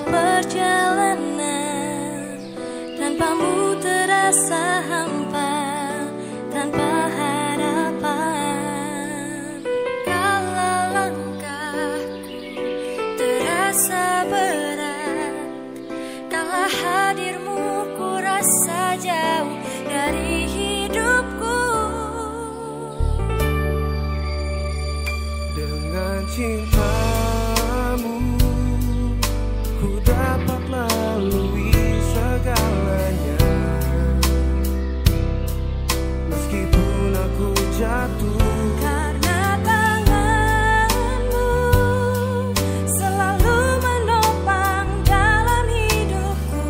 perjalanan tanpamu terasa hampa, tanpa harapan. Kalau langkahku terasa berat, kalau hadirmu ku rasa jauh dari hidupku. Dengan cintamu ku dapat lalui segalanya. Meskipun aku jatuh, Karena tanganmu selalu menopang dalam hidupku.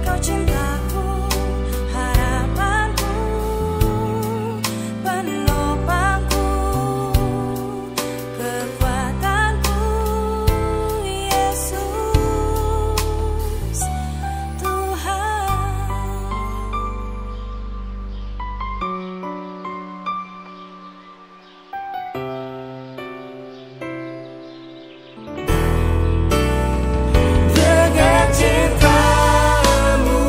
Kau cintaku, harapanku, penopangku, kekuatanku, Yesus Tuhan. dengan cintamu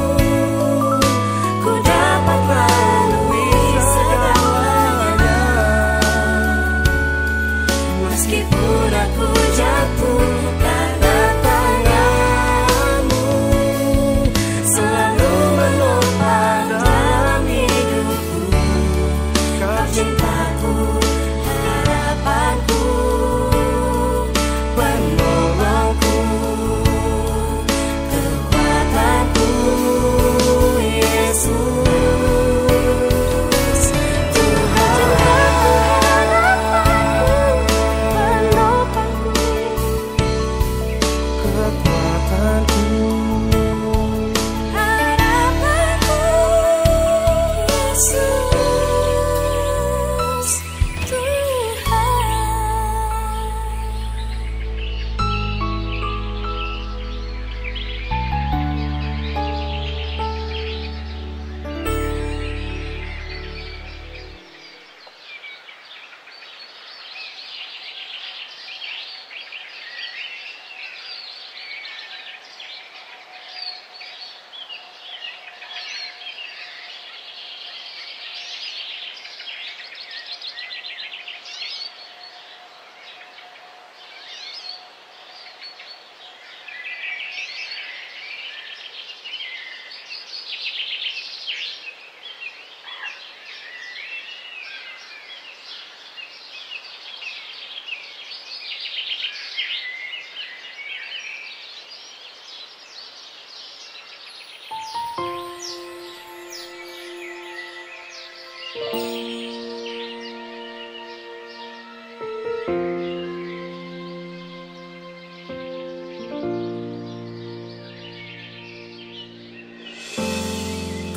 Ku dapat lalui segalanya. Meskipun aku jatuh, karena tanganmu selalu menopang dalam hidupku. Kau cintaku, harapanku, penolongku, kekuatanku, Yesus Tuhan. Penopangku, kekuatanku. harapanku, Yesus Tuhan.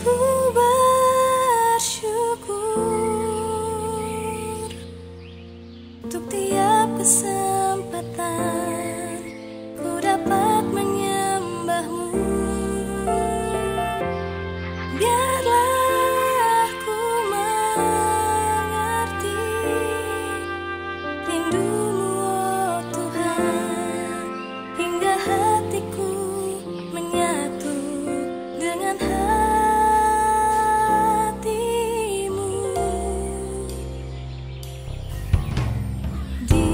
Ku bersyukur untuk tiap kesempatan ku dapat menyembahmu. Biarlah ku mengerti rindumu, oh Tuhan, hingga hatiku menyatu dengan hatimu. Di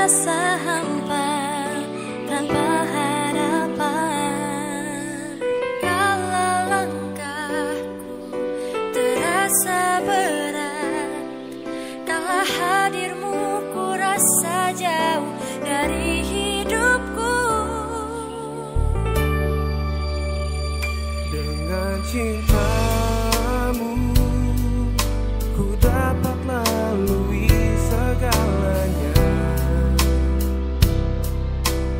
terasa hampa tanpa harapan. Kalau langkahku terasa berat, kalau hadirmu ku rasa jauh dari hidupku. Dengan cintamu ku dapat lalui segalanya.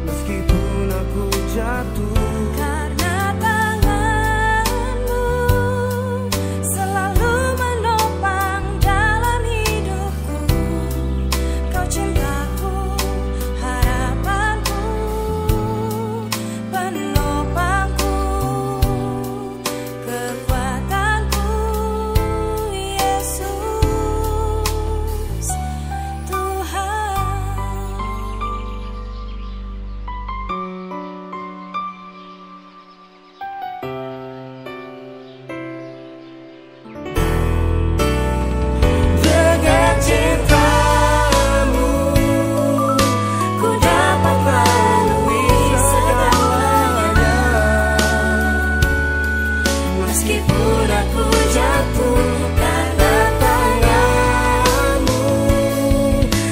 Meskipun aku jatuh, Karena tanganmu selalu menopang dalam hidupku. Kau cintaku, harapanku, penopangku, kekuatanku, Yesus Tuhan. dengan cintamu Ku dapat lalui segalanya. Meskipun aku jatuh, karena tanganmu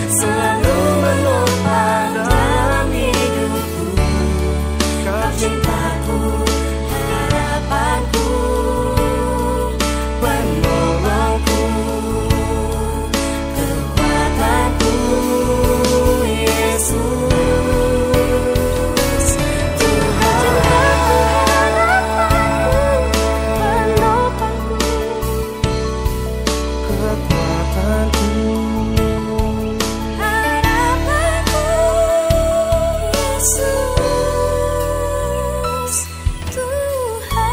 selalu menopang dalam hidupku. Kau cintaku, harapanku, penolongku, kekuatanku, Yesus Tuhan. Penopangku, kekuatanku. harapanku, Yesus Tuhan.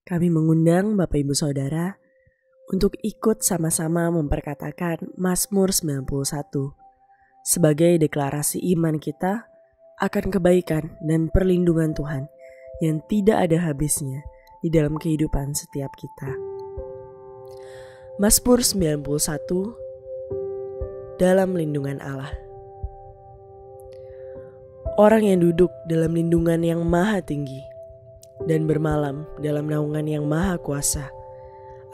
Kami mengundang Bapak Ibu Saudara untuk ikut sama-sama memperkatakan Mazmur 91 sebagai deklarasi iman kita akan kebaikan dan perlindungan Tuhan yang tidak ada habisnya di dalam kehidupan setiap kita. Mazmur 91 dalam lindungan Allah. Orang yang duduk dalam lindungan yang maha tinggi dan bermalam dalam naungan yang maha kuasa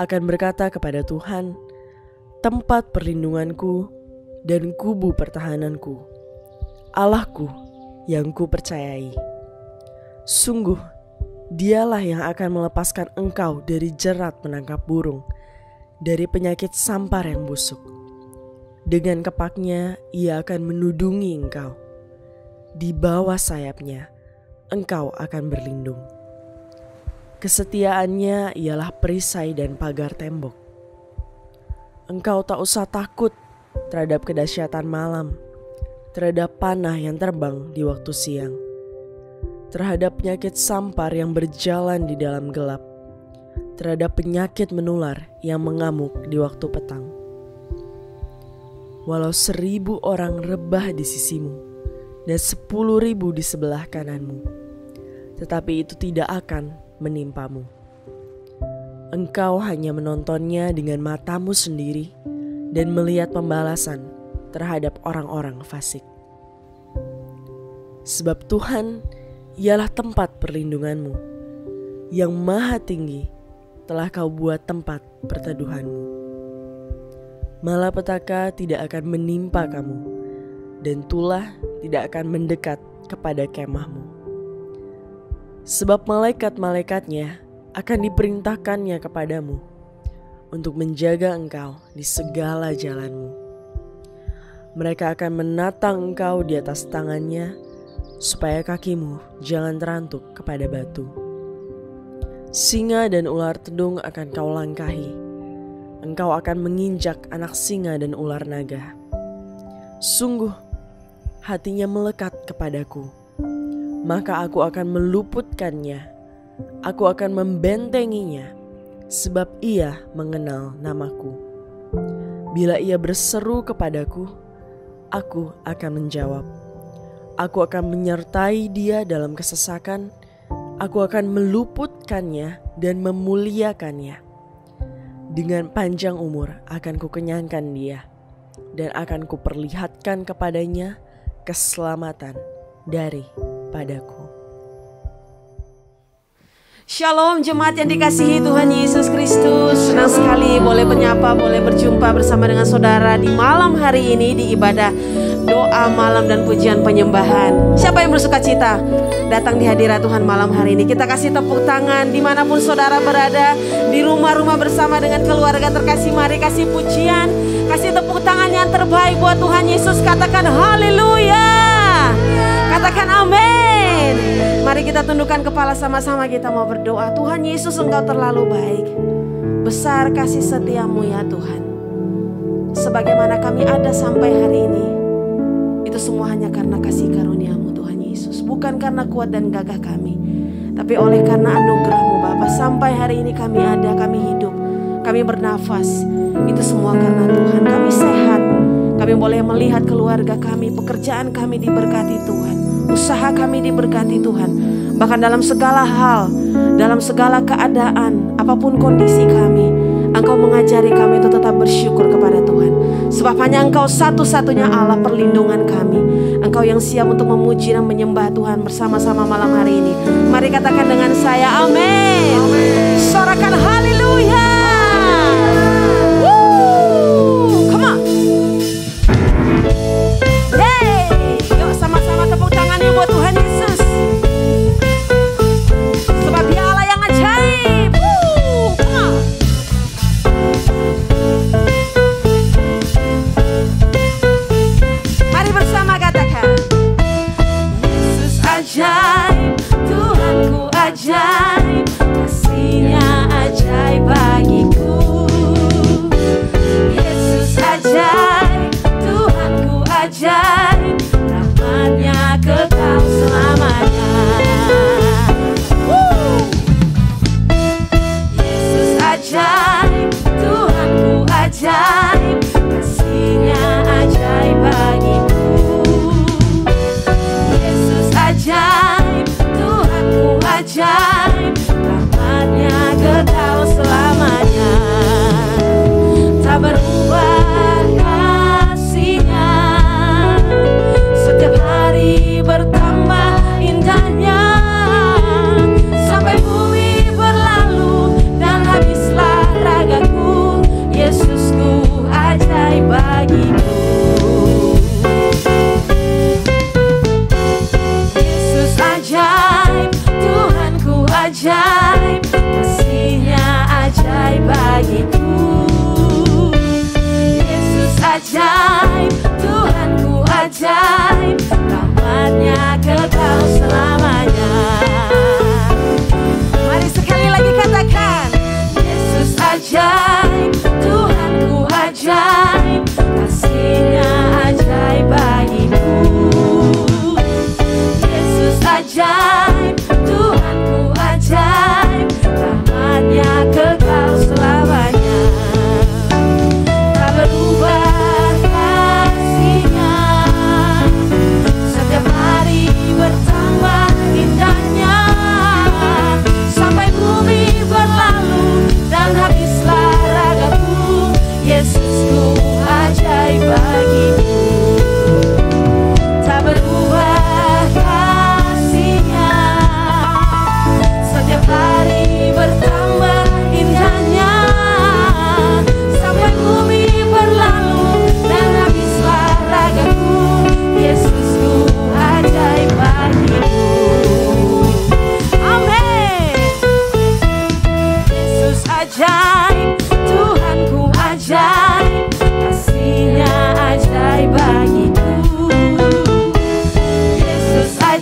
akan berkata kepada Tuhan, tempat perlindunganku dan kubu pertahananku, Allahku yang ku percayai. Sungguh, dialah yang akan melepaskan engkau dari jerat menangkap burung, dari penyakit sampar yang busuk. Dengan kepaknya ia akan menudungi engkau. Di bawah sayapnya engkau akan berlindung. Kesetiaannya ialah perisai dan pagar tembok. Engkau tak usah takut terhadap kedahsyatan malam, terhadap panah yang terbang di waktu siang, terhadap penyakit sampar yang berjalan di dalam gelap, terhadap penyakit menular yang mengamuk di waktu petang. Walau 1000 orang rebah di sisimu dan 10.000 di sebelah kananmu, tetapi itu tidak akan menimpamu. Engkau hanya menontonnya dengan matamu sendiri dan melihat pembalasan terhadap orang-orang fasik. Sebab Tuhan ialah tempat perlindunganmu, yang maha tinggi telah kau buat tempat perteduhanmu. Malapetaka tidak akan menimpa kamu, dan tulah tidak akan mendekat kepada kemahmu. Sebab malaikat-malaikatnya akan diperintahkannya kepadamu untuk menjaga engkau di segala jalanmu. Mereka akan menatang engkau di atas tangannya, supaya kakimu jangan terantuk kepada batu. Singa dan ular tedung akan kau langkahi. Engkau akan menginjak anak singa dan ular naga. Sungguh, hatinya melekat kepadaku, maka aku akan meluputkannya. Aku akan membentenginya, sebab ia mengenal namaku. Bila ia berseru kepadaku, aku akan menjawab. Aku akan menyertai dia dalam kesesakan. Aku akan meluputkannya dan memuliakannya. Dengan panjang umur akan kukenyangkan dia, dan akan kuperlihatkan kepadanya keselamatan daripadaku. Shalom jemaat yang dikasihi Tuhan Yesus Kristus. Senang sekali boleh menyapa, boleh berjumpa bersama dengan saudara di malam hari ini di ibadah doa malam dan pujian penyembahan. Siapa yang bersuka cita datang di hadirat Tuhan malam hari ini? Kita kasih tepuk tangan dimanapun saudara berada, di rumah-rumah bersama dengan keluarga terkasih. Mari kasih pujian, kasih tepuk tangan yang terbaik buat Tuhan Yesus. Katakan haleluya, katakan amin. Mari kita tundukkan kepala sama-sama, kita mau berdoa. Tuhan Yesus, Engkau terlalu baik. Besar kasih setiamu ya Tuhan. Sebagaimana kami ada sampai hari ini, itu semua hanya karena kasih karunia-Mu Tuhan Yesus. Bukan karena kuat dan gagah kami, tapi oleh karena anugerah-Mu Bapa. Sampai hari ini kami ada, kami hidup, kami bernafas. Itu semua karena Tuhan. Kami sehat, kami boleh melihat keluarga kami, pekerjaan kami diberkati Tuhan, usaha kami diberkati Tuhan. Bahkan dalam segala hal, dalam segala keadaan, apapun kondisi kami, Engkau mengajari kami untuk tetap bersyukur kepada Tuhan. Sebab hanya Engkau satu-satunya Allah perlindungan kami. Engkau yang siap untuk memuji dan menyembah Tuhan bersama-sama malam hari ini. Mari katakan dengan saya amin. Sorakan haleluya. Come on. Hey, yuk sama-sama tepuk tangannya buat Tuhan Yesus. Sebab Dia Allah yang ajaib. Come on. Mari bersama katakan, Yesus ajaib, Tuhanku ajaib, kasih-Nya ajaib.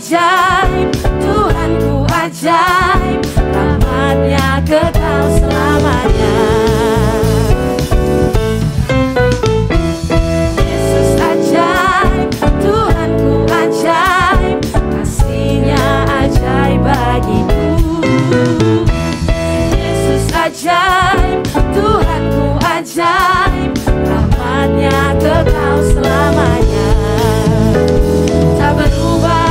ajaib, Tuhanku ajaib, rahmat-Nya kekal selamanya. Yesus ajaib, Tuhanku ajaib, kasih-Nya ajaib bagiku. Yesus ajaib, Tuhanku ajaib, rahmat-Nya kekal selamanya. Tak berubah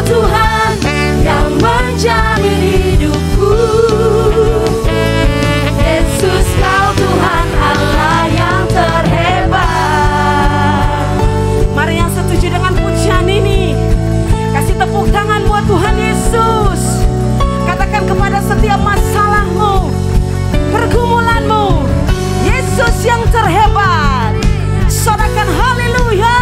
Tuhan yang menjamin hidupku. Yesus, Kau Tuhan Allah yang terhebat. Mari yang setuju dengan pujian ini, kasih tepuk tangan buat Tuhan Yesus. Katakan kepada setiap masalahmu, pergumulanmu, Yesus yang terhebat. Sorakan haleluya.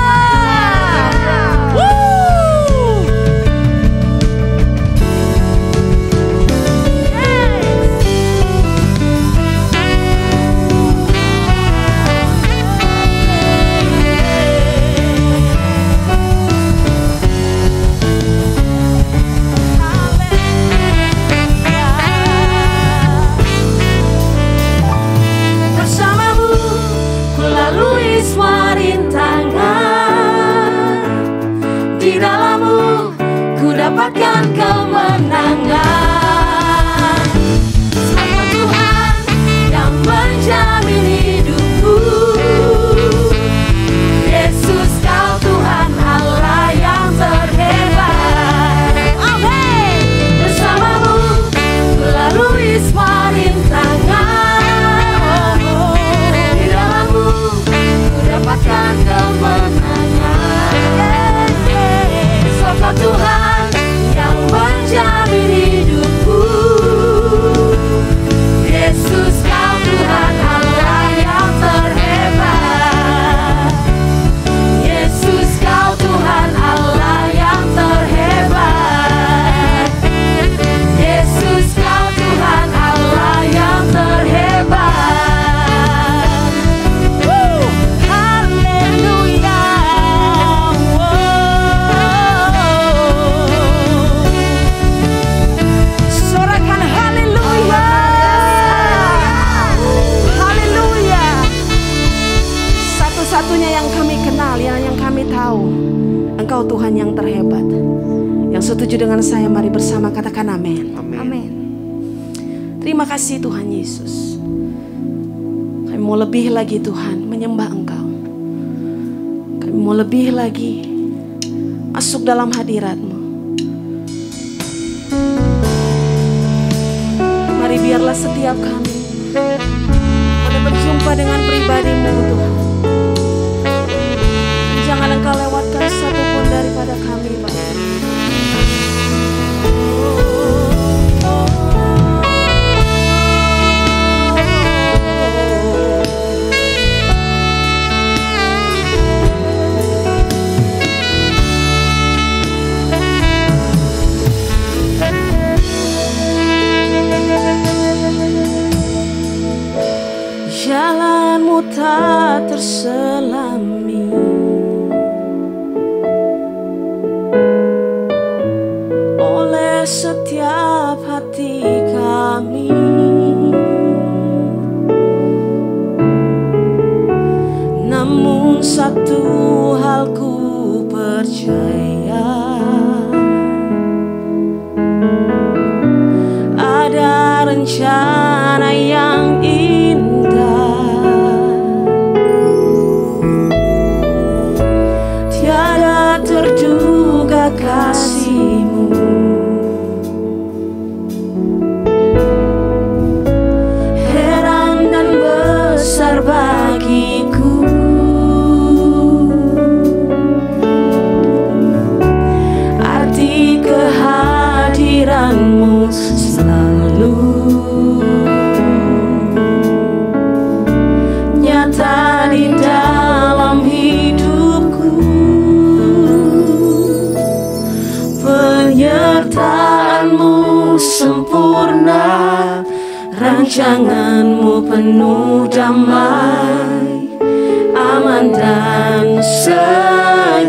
Dapatkan kemenangan. Sama Tuhan yang menjamin hidupku. Yesus, Kau Tuhan Allah yang terhebat. Amin. Bersamamu ku lalui semua rintangan. Di dalammu ku dapatkan kemenangan. Sama Tuhan yang menjamin hidupku. Yesus, Kau Tuhan Allah yang terhebat. Yesus, Kau Tuhan Allah yang terhebat. Yesus, Kau Tuhan Allah yang terhebat. Haleluya. Satu-satunya yang kami kenal, yang kami tahu, Engkau Tuhan yang terhebat. Yang setuju dengan saya, mari bersama katakan amin. Amin. Terima kasih Tuhan Yesus. Kami mau lebih lagi Tuhan menyembah Engkau. Kami mau lebih lagi masuk dalam hadirat-Mu. Mari biarlah setiap kami boleh berjumpa dengan pribadi-Mu Tuhan. Jangan Engkau lewatkan satupun daripada kami, Bapa. Jalan-Mu tak terselami, oleh setiap hati kami. Namun satu hal ku percaya, ada rencana yang terduga kasih-Mu, heran dan besar bagiku. Arti kehadiran-Mu selalu nyata di dalam hidupku. Penyertaan-Mu sempurna, rancangan-Mu penuh damai, aman dan sejahtera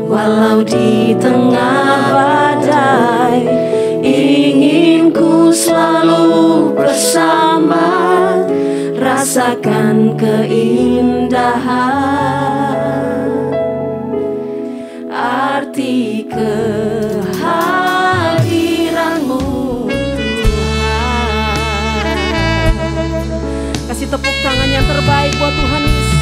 walau di tengah badai. Ingin ku selalu bersama, rasakan keindahan arti kehadiran-Mu Tuhan. Kasih tepuk tangan yang terbaik buat Tuhan Yesus.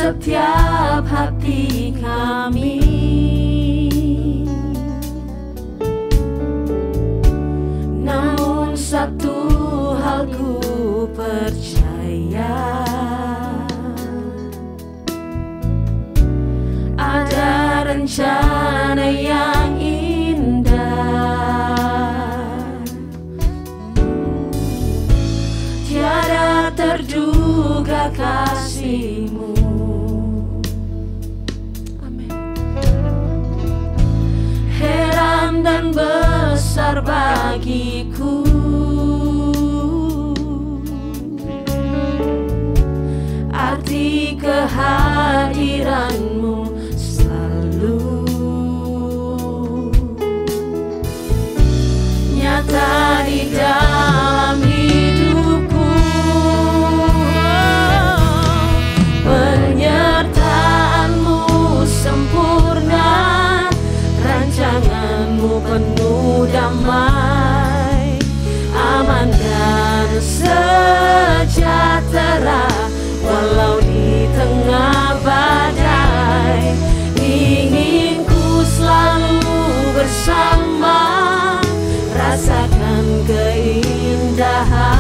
setiap hati kami. Namun satu hal ku percaya, ada rencana yang indah, tiada terduga kasih-Mu. Amin. Heran dan besar bagiku arti kehadiran-Mu selalu nyata di dalam hidupku. Penyertaan-Mu sempurna, rancangan-Mu penuh damai, aman dan sejahtera. Walau di tengah badai, ingin ku selalu bersama, rasakan keindahan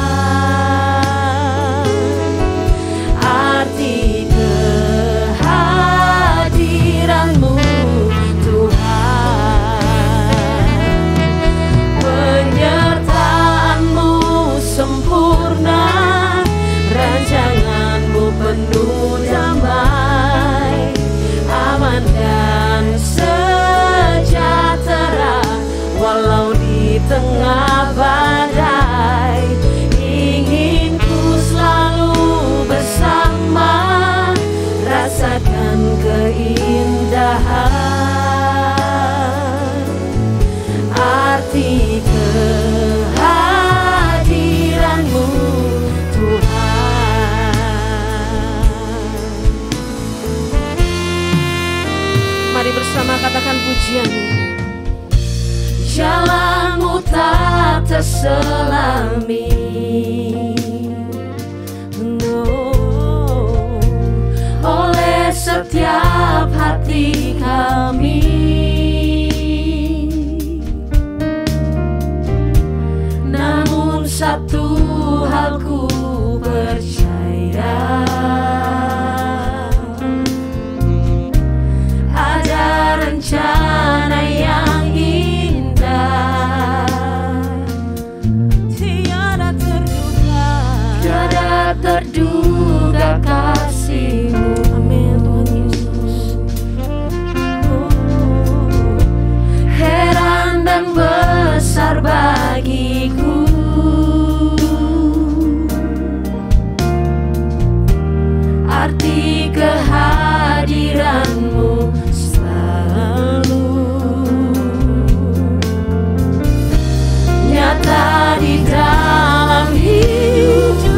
arti kehadiran-Mu Tuhan. Penyertaan-Mu sempurna, rancangan-Mu penuh damai, aman dan sejahtera. Walau di tengah badai, ingin ku selalu bersama, rasakan keindahan arti kehadiran-Mu bersama katakan pujian. Jalan-Mu tak terselami, oleh setiap hati kami. Namun satu hal ku percaya, rencana yang indah, tiada terduga kasih-Mu. Amin Tuhan Yesus. Heran dan besar bagiku arti kehadiran-Mu nyata di dalam hidupku.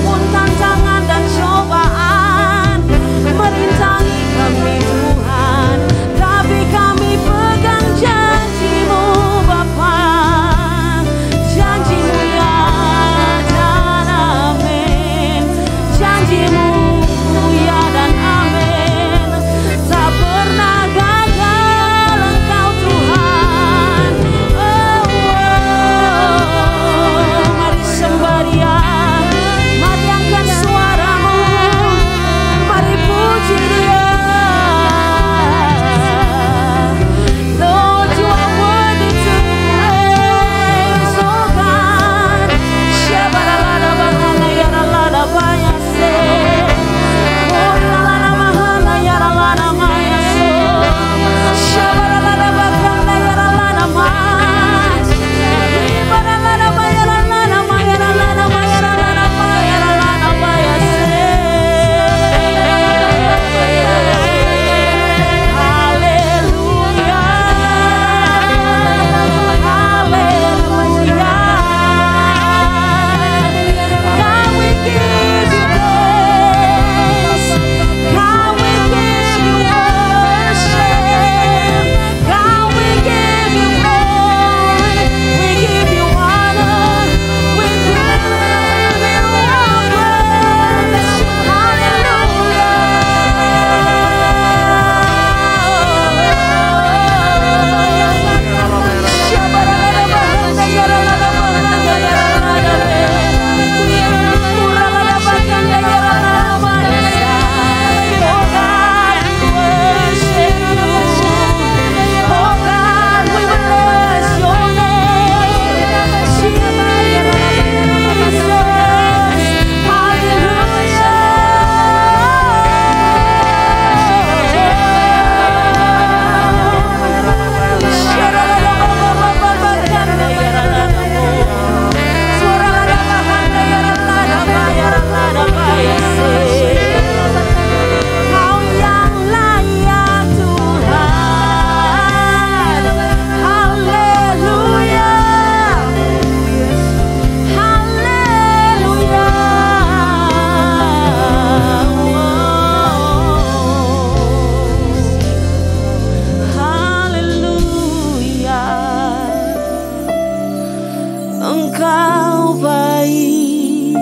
Walaupun tantangan dan cobaan merintangi kami Tuhan, tapi kami pegang janji-Mu Bapa. Janji-Mu ya dan amin. Janji-Mu ya dan amin. Tak pernah gagal Engkau Tuhan. Mari sembah Dia, mari angkat suaramu, mari puji Dia. Lord, You are worthy to be praised, oh God. Shabaralada bahana yaralada bayase, oralada bahana yaralada mayaso, shabaralada bahana yaralada mas, ibaralada bayaralada mayaralada mayaralada mayaralada bayase. Hallelujah, hallelujah. God, we give You praise. God, we give You worship. God, we give You glory. We give You honor. We give You praise. Kau yang layak Tuhan. Haleluya, haleluya. Haleluya. Engkau baik,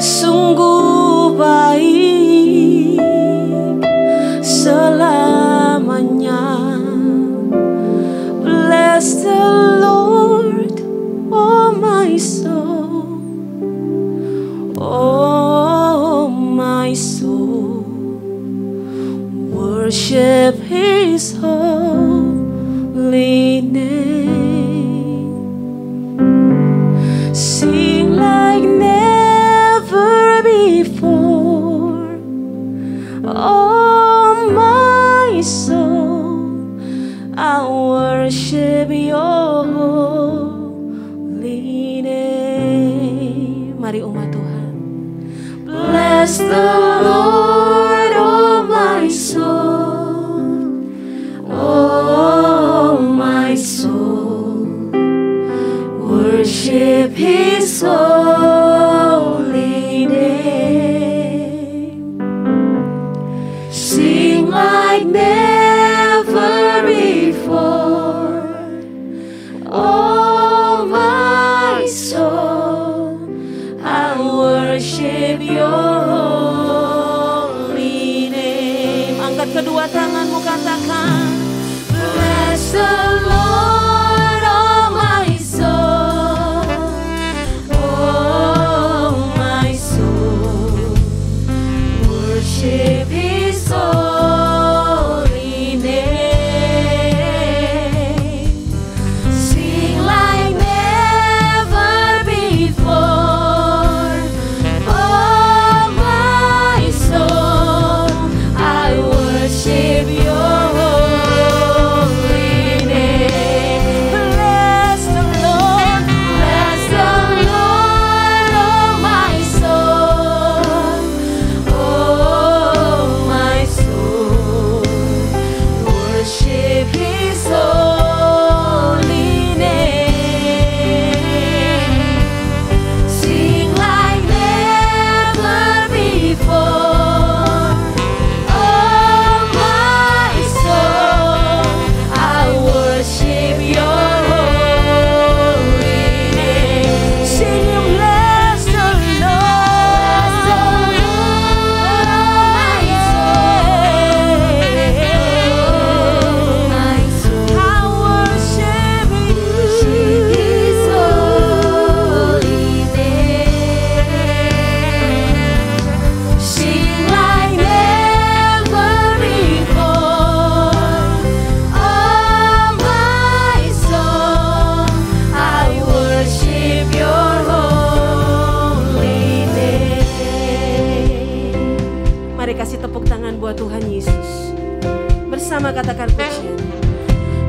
sungguh baik selamanya. Bless the Lord, oh my soul, oh my soul. Worship His holy name. Sing like never before, oh my soul. I worship Your holy name. Mari umat Tuhan. Bless the Lord, oh my soul, oh my soul. Worship His holy name. Sing like never before, oh my soul. I worship Your holy name. Angkat kedua tanganmu, katakan, bless the Lord, oh my soul, oh my soul. Worship His holy name. Sing like never before, oh my buat Tuhan Yesus. Bersama katakan pujian.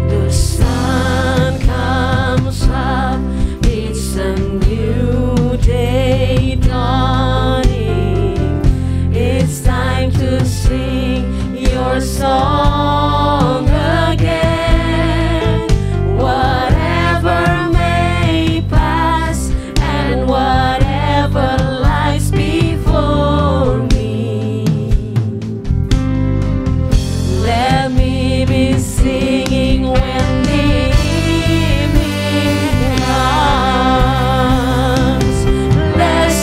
The sun comes up, it's a new day dawning. It's time to sing your song again. Whatever may pass and whatever lies before me, let me be singing when the evening comes. Bless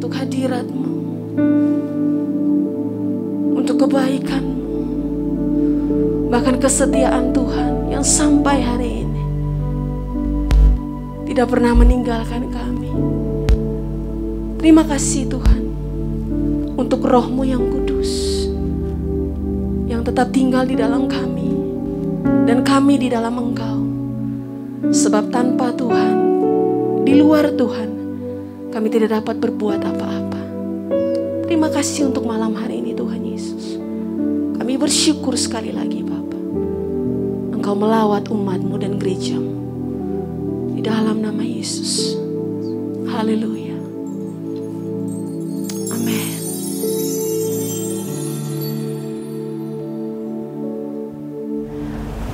untuk hadirat-Mu, untuk kebaikan-Mu, bahkan kesetiaan Tuhan yang sampai hari ini tidak pernah meninggalkan kami. Terima kasih Tuhan untuk Roh-Mu yang kudus yang tetap tinggal di dalam kami dan kami di dalam Engkau. Sebab tanpa Tuhan, di luar Tuhan, kami tidak dapat berbuat apa-apa. Terima kasih untuk malam hari ini Tuhan Yesus. Kami bersyukur sekali lagi Bapa, Engkau melawat umat-Mu dan gereja-Mu. Di dalam nama Yesus. Haleluya. Amin.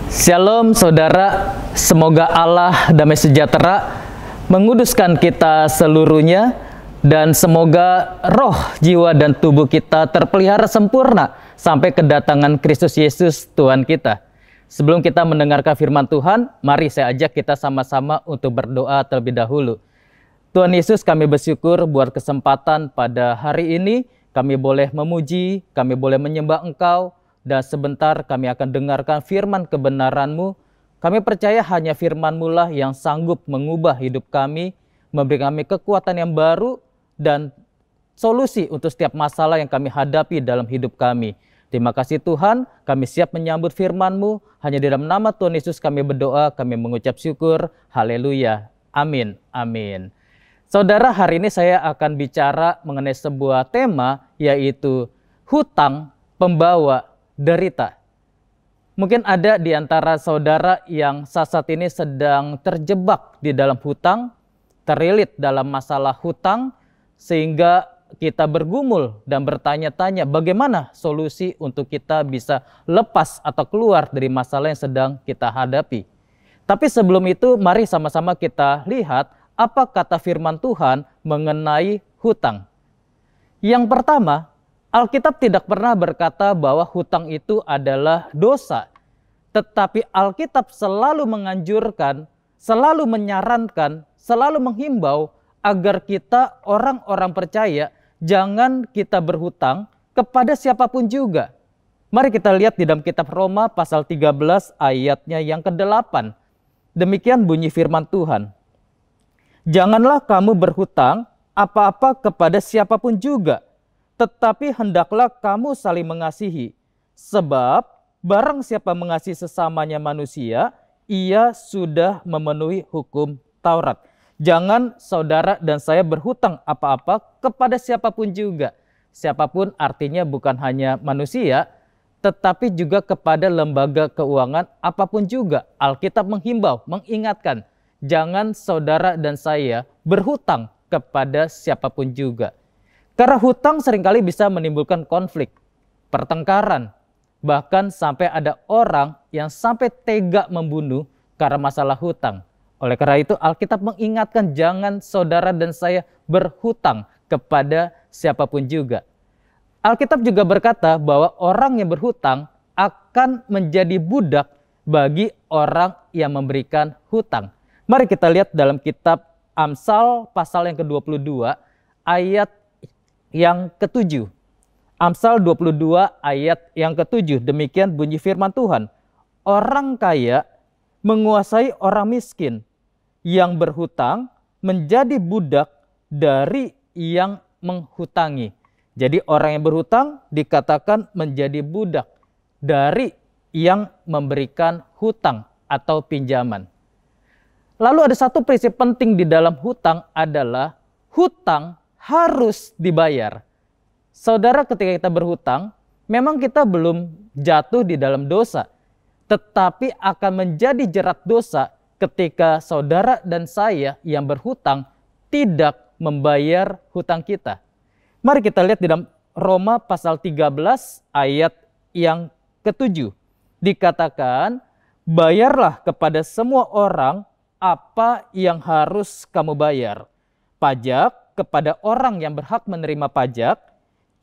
Shalom saudara, semoga Allah damai sejahtera menguduskan kita seluruhnya, dan semoga roh, jiwa, dan tubuh kita terpelihara sempurna sampai kedatangan Kristus Yesus Tuhan kita. Sebelum kita mendengarkan firman Tuhan, mari saya ajak kita sama-sama untuk berdoa terlebih dahulu. Tuhan Yesus, kami bersyukur buat kesempatan pada hari ini. Kami boleh memuji, kami boleh menyembah Engkau, dan sebentar kami akan dengarkan firman kebenaran-Mu. Kami percaya hanya firman-Mu lah yang sanggup mengubah hidup kami, memberi kami kekuatan yang baru, dan solusi untuk setiap masalah yang kami hadapi dalam hidup kami. Terima kasih Tuhan, kami siap menyambut firman-Mu. Hanya di dalam nama Tuhan Yesus kami berdoa, kami mengucap syukur. Haleluya. Amin. Amin. Saudara, hari ini saya akan bicara mengenai sebuah tema, yaitu hutang pembawa derita. Mungkin ada di antara saudara yang saat ini sedang terjebak di dalam hutang, terlilit dalam masalah hutang, sehingga kita bergumul dan bertanya-tanya bagaimana solusi untuk kita bisa lepas atau keluar dari masalah yang sedang kita hadapi. Tapi sebelum itu, mari sama-sama kita lihat apa kata firman Tuhan mengenai hutang. Yang pertama, Alkitab tidak pernah berkata bahwa hutang itu adalah dosa. Tetapi Alkitab selalu menganjurkan, selalu menyarankan, selalu menghimbau agar kita orang-orang percaya jangan kita berhutang kepada siapapun juga. Mari kita lihat di dalam kitab Roma pasal 13 ayatnya yang ke-8. Demikian bunyi firman Tuhan. Janganlah kamu berhutang apa-apa kepada siapapun juga, tetapi hendaklah kamu saling mengasihi. Sebab barang siapa mengasihi sesamanya manusia, ia sudah memenuhi hukum Taurat. Jangan saudara dan saya berhutang apa-apa kepada siapapun juga. Siapapun artinya bukan hanya manusia, tetapi juga kepada lembaga keuangan apapun juga. Alkitab menghimbau, mengingatkan, jangan saudara dan saya berhutang kepada siapapun juga. Karena hutang seringkali bisa menimbulkan konflik, pertengkaran, bahkan sampai ada orang yang sampai tega membunuh karena masalah hutang. Oleh karena itu Alkitab mengingatkan jangan saudara dan saya berhutang kepada siapapun juga. Alkitab juga berkata bahwa orang yang berhutang akan menjadi budak bagi orang yang memberikan hutang. Mari kita lihat dalam kitab Amsal pasal yang ke-22 ayat yang ke-7. Amsal 22 ayat yang ke-7. Demikian bunyi firman Tuhan. Orang kaya menguasai orang miskin, yang berhutang menjadi budak dari yang menghutangi. Jadi orang yang berhutang dikatakan menjadi budak dari yang memberikan hutang atau pinjaman. Lalu ada satu prinsip penting di dalam hutang adalah hutang harus dibayar. Saudara, ketika kita berhutang, memang kita belum jatuh di dalam dosa, tetapi akan menjadi jerat dosa ketika saudara dan saya yang berhutang tidak membayar hutang kita. Mari kita lihat di dalam Roma pasal 13 ayat yang ke-7. Dikatakan, bayarlah kepada semua orang apa yang harus kamu bayar. Pajak kepada orang yang berhak menerima pajak,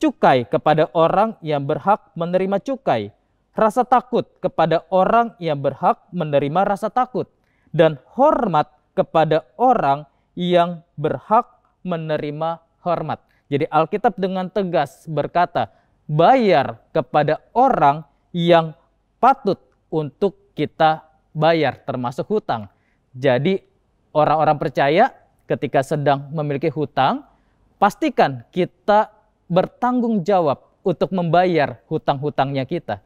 cukai kepada orang yang berhak menerima cukai, rasa takut kepada orang yang berhak menerima rasa takut, dan hormat kepada orang yang berhak menerima hormat. Jadi Alkitab dengan tegas berkata, bayar kepada orang yang patut untuk kita bayar, termasuk hutang. Jadi orang-orang percaya ketika sedang memiliki hutang, pastikan kita bertanggung jawab untuk membayar hutang-hutangnya kita.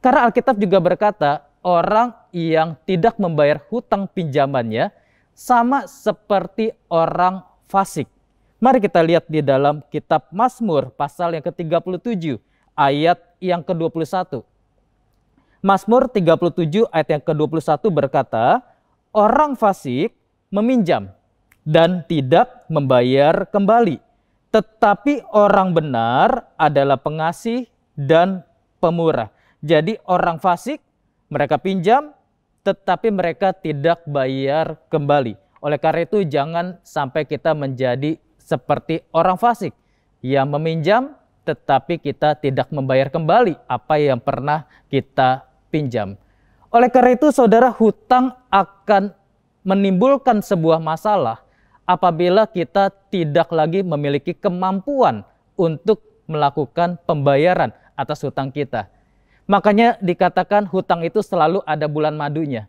Karena Alkitab juga berkata, orang yang tidak membayar hutang pinjamannya sama seperti orang fasik. Mari kita lihat di dalam kitab Mazmur pasal yang ke-37 ayat yang ke-21. Mazmur 37 ayat yang ke-21 berkata, orang fasik meminjam dan tidak membayar kembali. Tetapi orang benar adalah pengasih dan pemurah. Jadi orang fasik, mereka pinjam, tetapi mereka tidak bayar kembali. Oleh karena itu jangan sampai kita menjadi seperti orang fasik yang meminjam, tetapi kita tidak membayar kembali apa yang pernah kita pinjam. Oleh karena itu saudara, hutang akan menimbulkan sebuah masalah apabila kita tidak lagi memiliki kemampuan untuk melakukan pembayaran atas hutang kita. Makanya dikatakan hutang itu selalu ada bulan madunya.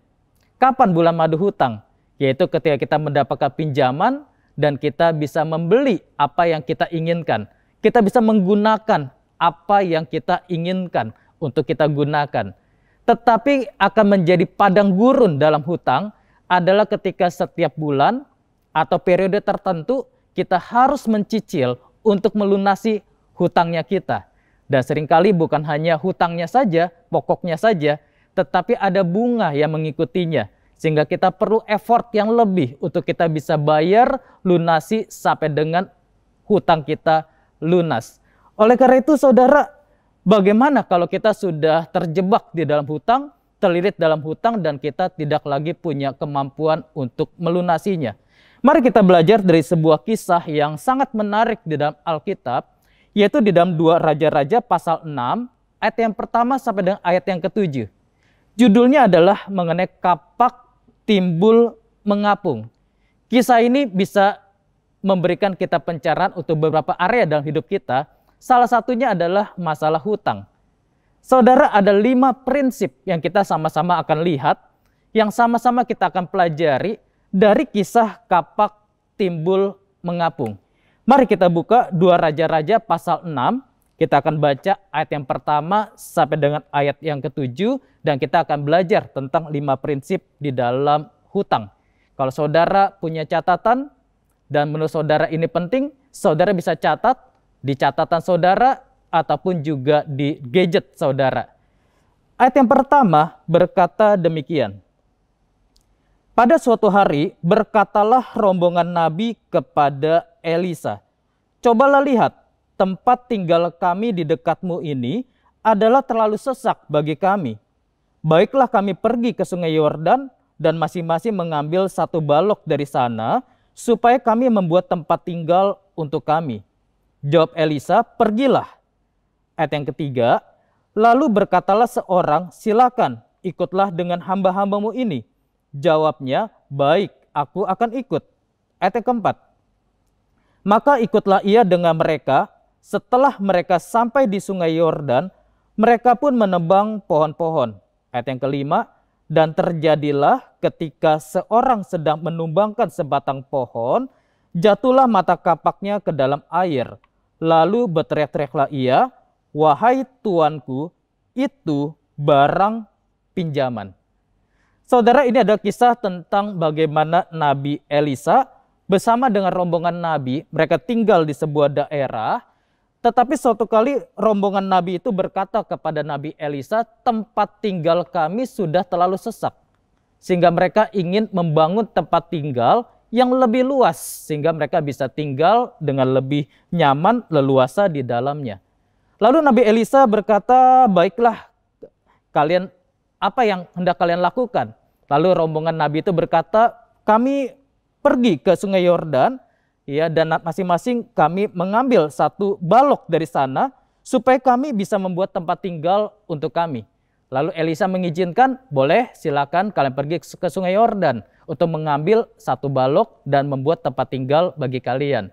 Kapan bulan madu hutang? Yaitu ketika kita mendapatkan pinjaman dan kita bisa membeli apa yang kita inginkan. Kita bisa menggunakan apa yang kita inginkan untuk kita gunakan. Tetapi akan menjadi padang gurun dalam hutang adalah ketika setiap bulan atau periode tertentu kita harus mencicil untuk melunasi hutangnya kita. Dan seringkali bukan hanya hutangnya saja, pokoknya saja, tetapi ada bunga yang mengikutinya. Sehingga kita perlu effort yang lebih untuk kita bisa bayar, lunasi sampai dengan hutang kita lunas. Oleh karena itu saudara, bagaimana kalau kita sudah terjebak di dalam hutang, terlilit dalam hutang dan kita tidak lagi punya kemampuan untuk melunasinya? Mari kita belajar dari sebuah kisah yang sangat menarik di dalam Alkitab, yaitu di dalam 2 Raja-Raja pasal 6, ayat yang pertama sampai dengan ayat yang ke-7. Judulnya adalah mengenai kapak timbul mengapung. Kisah ini bisa memberikan kita pencerahan untuk beberapa area dalam hidup kita. Salah satunya adalah masalah hutang. Saudara, ada 5 prinsip yang kita sama-sama akan lihat, yang sama-sama kita akan pelajari dari kisah kapak timbul mengapung. Mari kita buka 2 Raja-Raja pasal 6. Kita akan baca ayat yang pertama sampai dengan ayat yang ke-7. Dan kita akan belajar tentang 5 prinsip di dalam hutang. Kalau saudara punya catatan dan menurut saudara ini penting, saudara bisa catat di catatan saudara ataupun juga di gadget saudara. Ayat yang pertama berkata demikian. Pada suatu hari berkatalah rombongan Nabi kepada Elisa, cobalah lihat, tempat tinggal kami di dekatmu ini adalah terlalu sesak bagi kami. Baiklah kami pergi ke sungai Yordan dan masing-masing mengambil 1 balok dari sana, supaya kami membuat tempat tinggal untuk kami. Jawab Elisa, pergilah. Ayat yang ketiga, lalu berkatalah seorang, silakan ikutlah dengan hamba-hambamu ini. Jawabnya, baik, aku akan ikut. Ayat yang keempat, maka ikutlah ia dengan mereka. Setelah mereka sampai di sungai Yordan, mereka pun menebang pohon-pohon. Ayat yang kelima, dan terjadilah ketika seorang sedang menumbangkan sebatang pohon, jatuhlah mata kapaknya ke dalam air. Lalu berteriak-teriaklah ia, wahai tuanku, itu barang pinjaman. Saudara, ini adalah kisah tentang bagaimana Nabi Elisa bersama dengan rombongan Nabi, mereka tinggal di sebuah daerah, tetapi suatu kali rombongan Nabi itu berkata kepada Nabi Elisa, tempat tinggal kami sudah terlalu sesak. Sehingga mereka ingin membangun tempat tinggal yang lebih luas, sehingga mereka bisa tinggal dengan lebih nyaman, leluasa di dalamnya. Lalu Nabi Elisa berkata, baiklah kalian, apa yang hendak kalian lakukan? Lalu rombongan Nabi itu berkata, kami pergi ke sungai Yordan, ya, dan masing-masing kami mengambil 1 balok dari sana supaya kami bisa membuat tempat tinggal untuk kami. Lalu Elisa mengizinkan, boleh silakan kalian pergi ke sungai Yordan untuk mengambil 1 balok dan membuat tempat tinggal bagi kalian.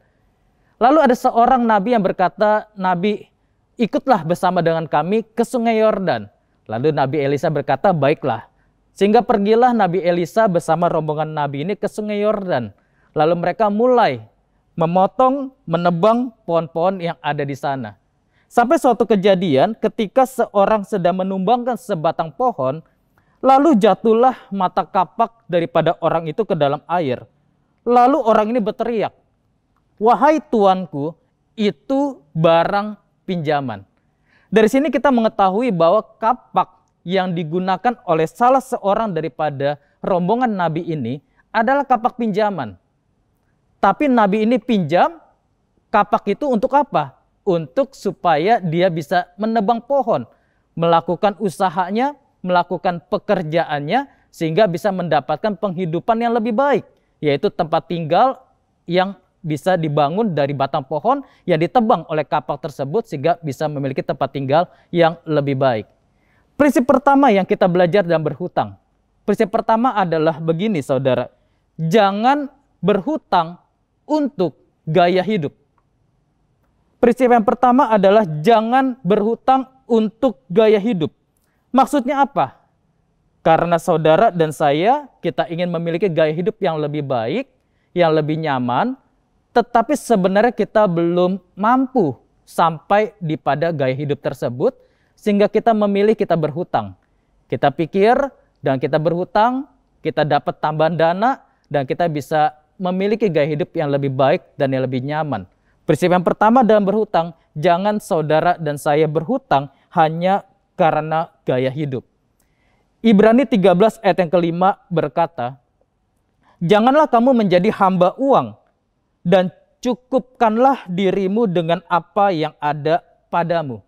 Lalu ada seorang nabi yang berkata, "Nabi, ikutlah bersama dengan kami ke sungai Yordan." Lalu Nabi Elisa berkata, "Baiklah." Sehingga pergilah Nabi Elisa bersama rombongan nabi ini ke sungai Yordan. Lalu mereka mulai memotong, menebang pohon-pohon yang ada di sana. Sampai suatu kejadian ketika seorang sedang menumbangkan sebatang pohon, lalu jatuhlah mata kapak daripada orang itu ke dalam air. Lalu orang ini berteriak, "Wahai tuanku, itu barang pinjaman." Dari sini kita mengetahui bahwa kapak yang digunakan oleh salah seorang daripada rombongan nabi ini adalah kapak pinjaman. Tapi nabi ini pinjam kapak itu untuk apa? Untuk supaya dia bisa menebang pohon, melakukan usahanya, melakukan pekerjaannya, sehingga bisa mendapatkan penghidupan yang lebih baik, yaitu tempat tinggal yang bisa dibangun dari batang pohon yang ditebang oleh kapak tersebut, sehingga bisa memiliki tempat tinggal yang lebih baik. Prinsip pertama yang kita belajar dalam berhutang. Prinsip pertama adalah begini, saudara. Jangan berhutang untuk gaya hidup. Prinsip yang pertama adalah jangan berhutang untuk gaya hidup. Maksudnya apa? Karena saudara dan saya, kita ingin memiliki gaya hidup yang lebih baik, yang lebih nyaman, tetapi sebenarnya kita belum mampu sampai di pada gaya hidup tersebut, sehingga kita memilih kita berhutang. Kita pikir dan kita berhutang, kita dapat tambahan dana, dan kita bisa memiliki gaya hidup yang lebih baik dan yang lebih nyaman. Prinsip yang pertama dalam berhutang, jangan saudara dan saya berhutang hanya karena gaya hidup. Ibrani 13 ayat yang kelima berkata, "Janganlah kamu menjadi hamba uang, dan cukupkanlah dirimu dengan apa yang ada padamu.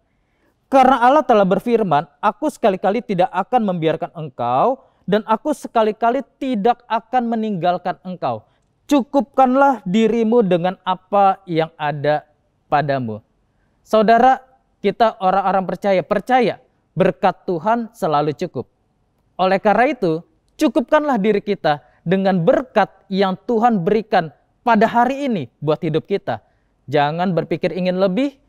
Karena Allah telah berfirman, aku sekali-kali tidak akan membiarkan engkau, dan aku sekali-kali tidak akan meninggalkan engkau. Cukupkanlah dirimu dengan apa yang ada padamu." Saudara, kita orang-orang percaya berkat Tuhan selalu cukup. Oleh karena itu, cukupkanlah diri kita dengan berkat yang Tuhan berikan pada hari ini buat hidup kita. Jangan berpikir ingin lebih,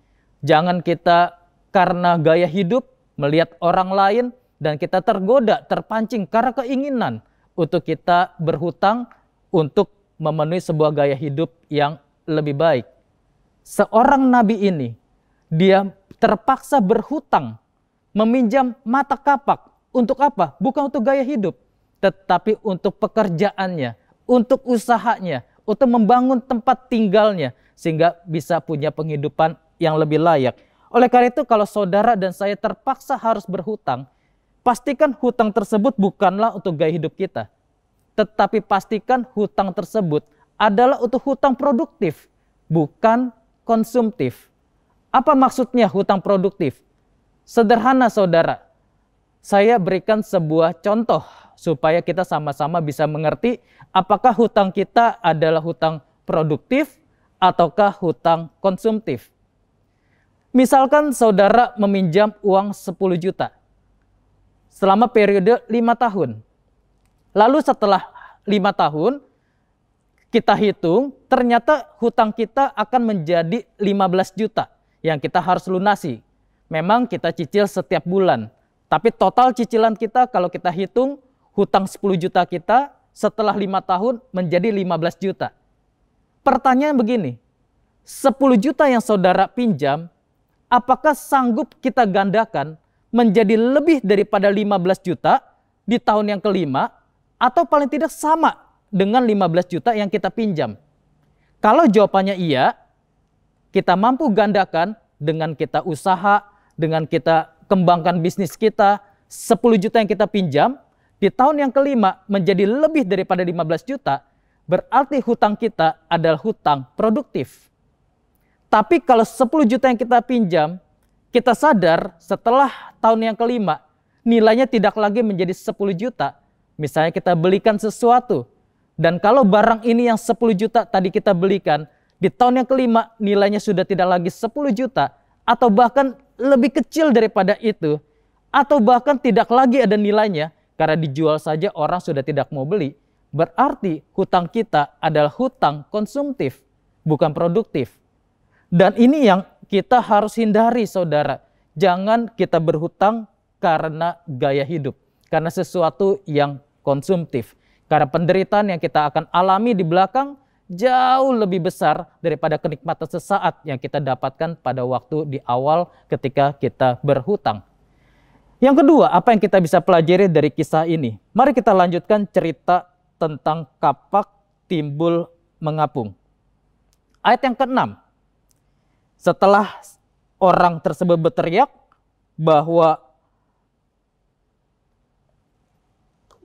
jangan kita karena gaya hidup melihat orang lain dan kita tergoda, terpancing karena keinginan untuk kita berhutang untuk memenuhi sebuah gaya hidup yang lebih baik. Seorang nabi ini, dia terpaksa berhutang, meminjam mata kapak. Untuk apa? Bukan untuk gaya hidup, tetapi untuk pekerjaannya, untuk usahanya, untuk membangun tempat tinggalnya, sehingga bisa punya penghidupan yang lebih layak. Oleh karena itu, kalau saudara dan saya terpaksa harus berhutang, pastikan hutang tersebut bukanlah untuk gaya hidup kita, tetapi pastikan hutang tersebut adalah untuk hutang produktif, bukan konsumtif. Apa maksudnya hutang produktif? Sederhana, saudara. Saya berikan sebuah contoh supaya kita sama-sama bisa mengerti apakah hutang kita adalah hutang produktif ataukah hutang konsumtif. Misalkan saudara meminjam uang 10 juta selama periode 5 tahun. Lalu setelah 5 tahun, kita hitung, ternyata hutang kita akan menjadi 15 juta yang kita harus lunasi. Memang kita cicil setiap bulan, tapi total cicilan kita kalau kita hitung, hutang 10 juta kita setelah 5 tahun menjadi 15 juta. Pertanyaan begini, 10 juta yang saudara pinjam, apakah sanggup kita gandakan menjadi lebih daripada 15 juta di tahun yang kelima, atau paling tidak sama dengan 15 juta yang kita pinjam? Kalau jawabannya iya, kita mampu gandakan dengan kita usaha, dengan kita kembangkan bisnis kita, 10 juta yang kita pinjam, di tahun yang kelima menjadi lebih daripada 15 juta, berarti hutang kita adalah hutang produktif. Tapi kalau 10 juta yang kita pinjam, kita sadar setelah tahun yang kelima, nilainya tidak lagi menjadi 10 juta, misalnya kita belikan sesuatu, dan kalau barang ini yang 10 juta tadi kita belikan, di tahun yang kelima nilainya sudah tidak lagi 10 juta, atau bahkan lebih kecil daripada itu, atau bahkan tidak lagi ada nilainya, karena dijual saja orang sudah tidak mau beli, berarti hutang kita adalah hutang konsumtif, bukan produktif. Dan ini yang kita harus hindari, saudara. Jangan kita berhutang karena gaya hidup, karena sesuatu yang konsumtif. Karena penderitaan yang kita akan alami di belakang jauh lebih besar daripada kenikmatan sesaat yang kita dapatkan pada waktu di awal ketika kita berhutang. Yang kedua, apa yang kita bisa pelajari dari kisah ini? Mari kita lanjutkan cerita tentang kapak timbul mengapung. Ayat yang ke-6. Setelah orang tersebut berteriak bahwa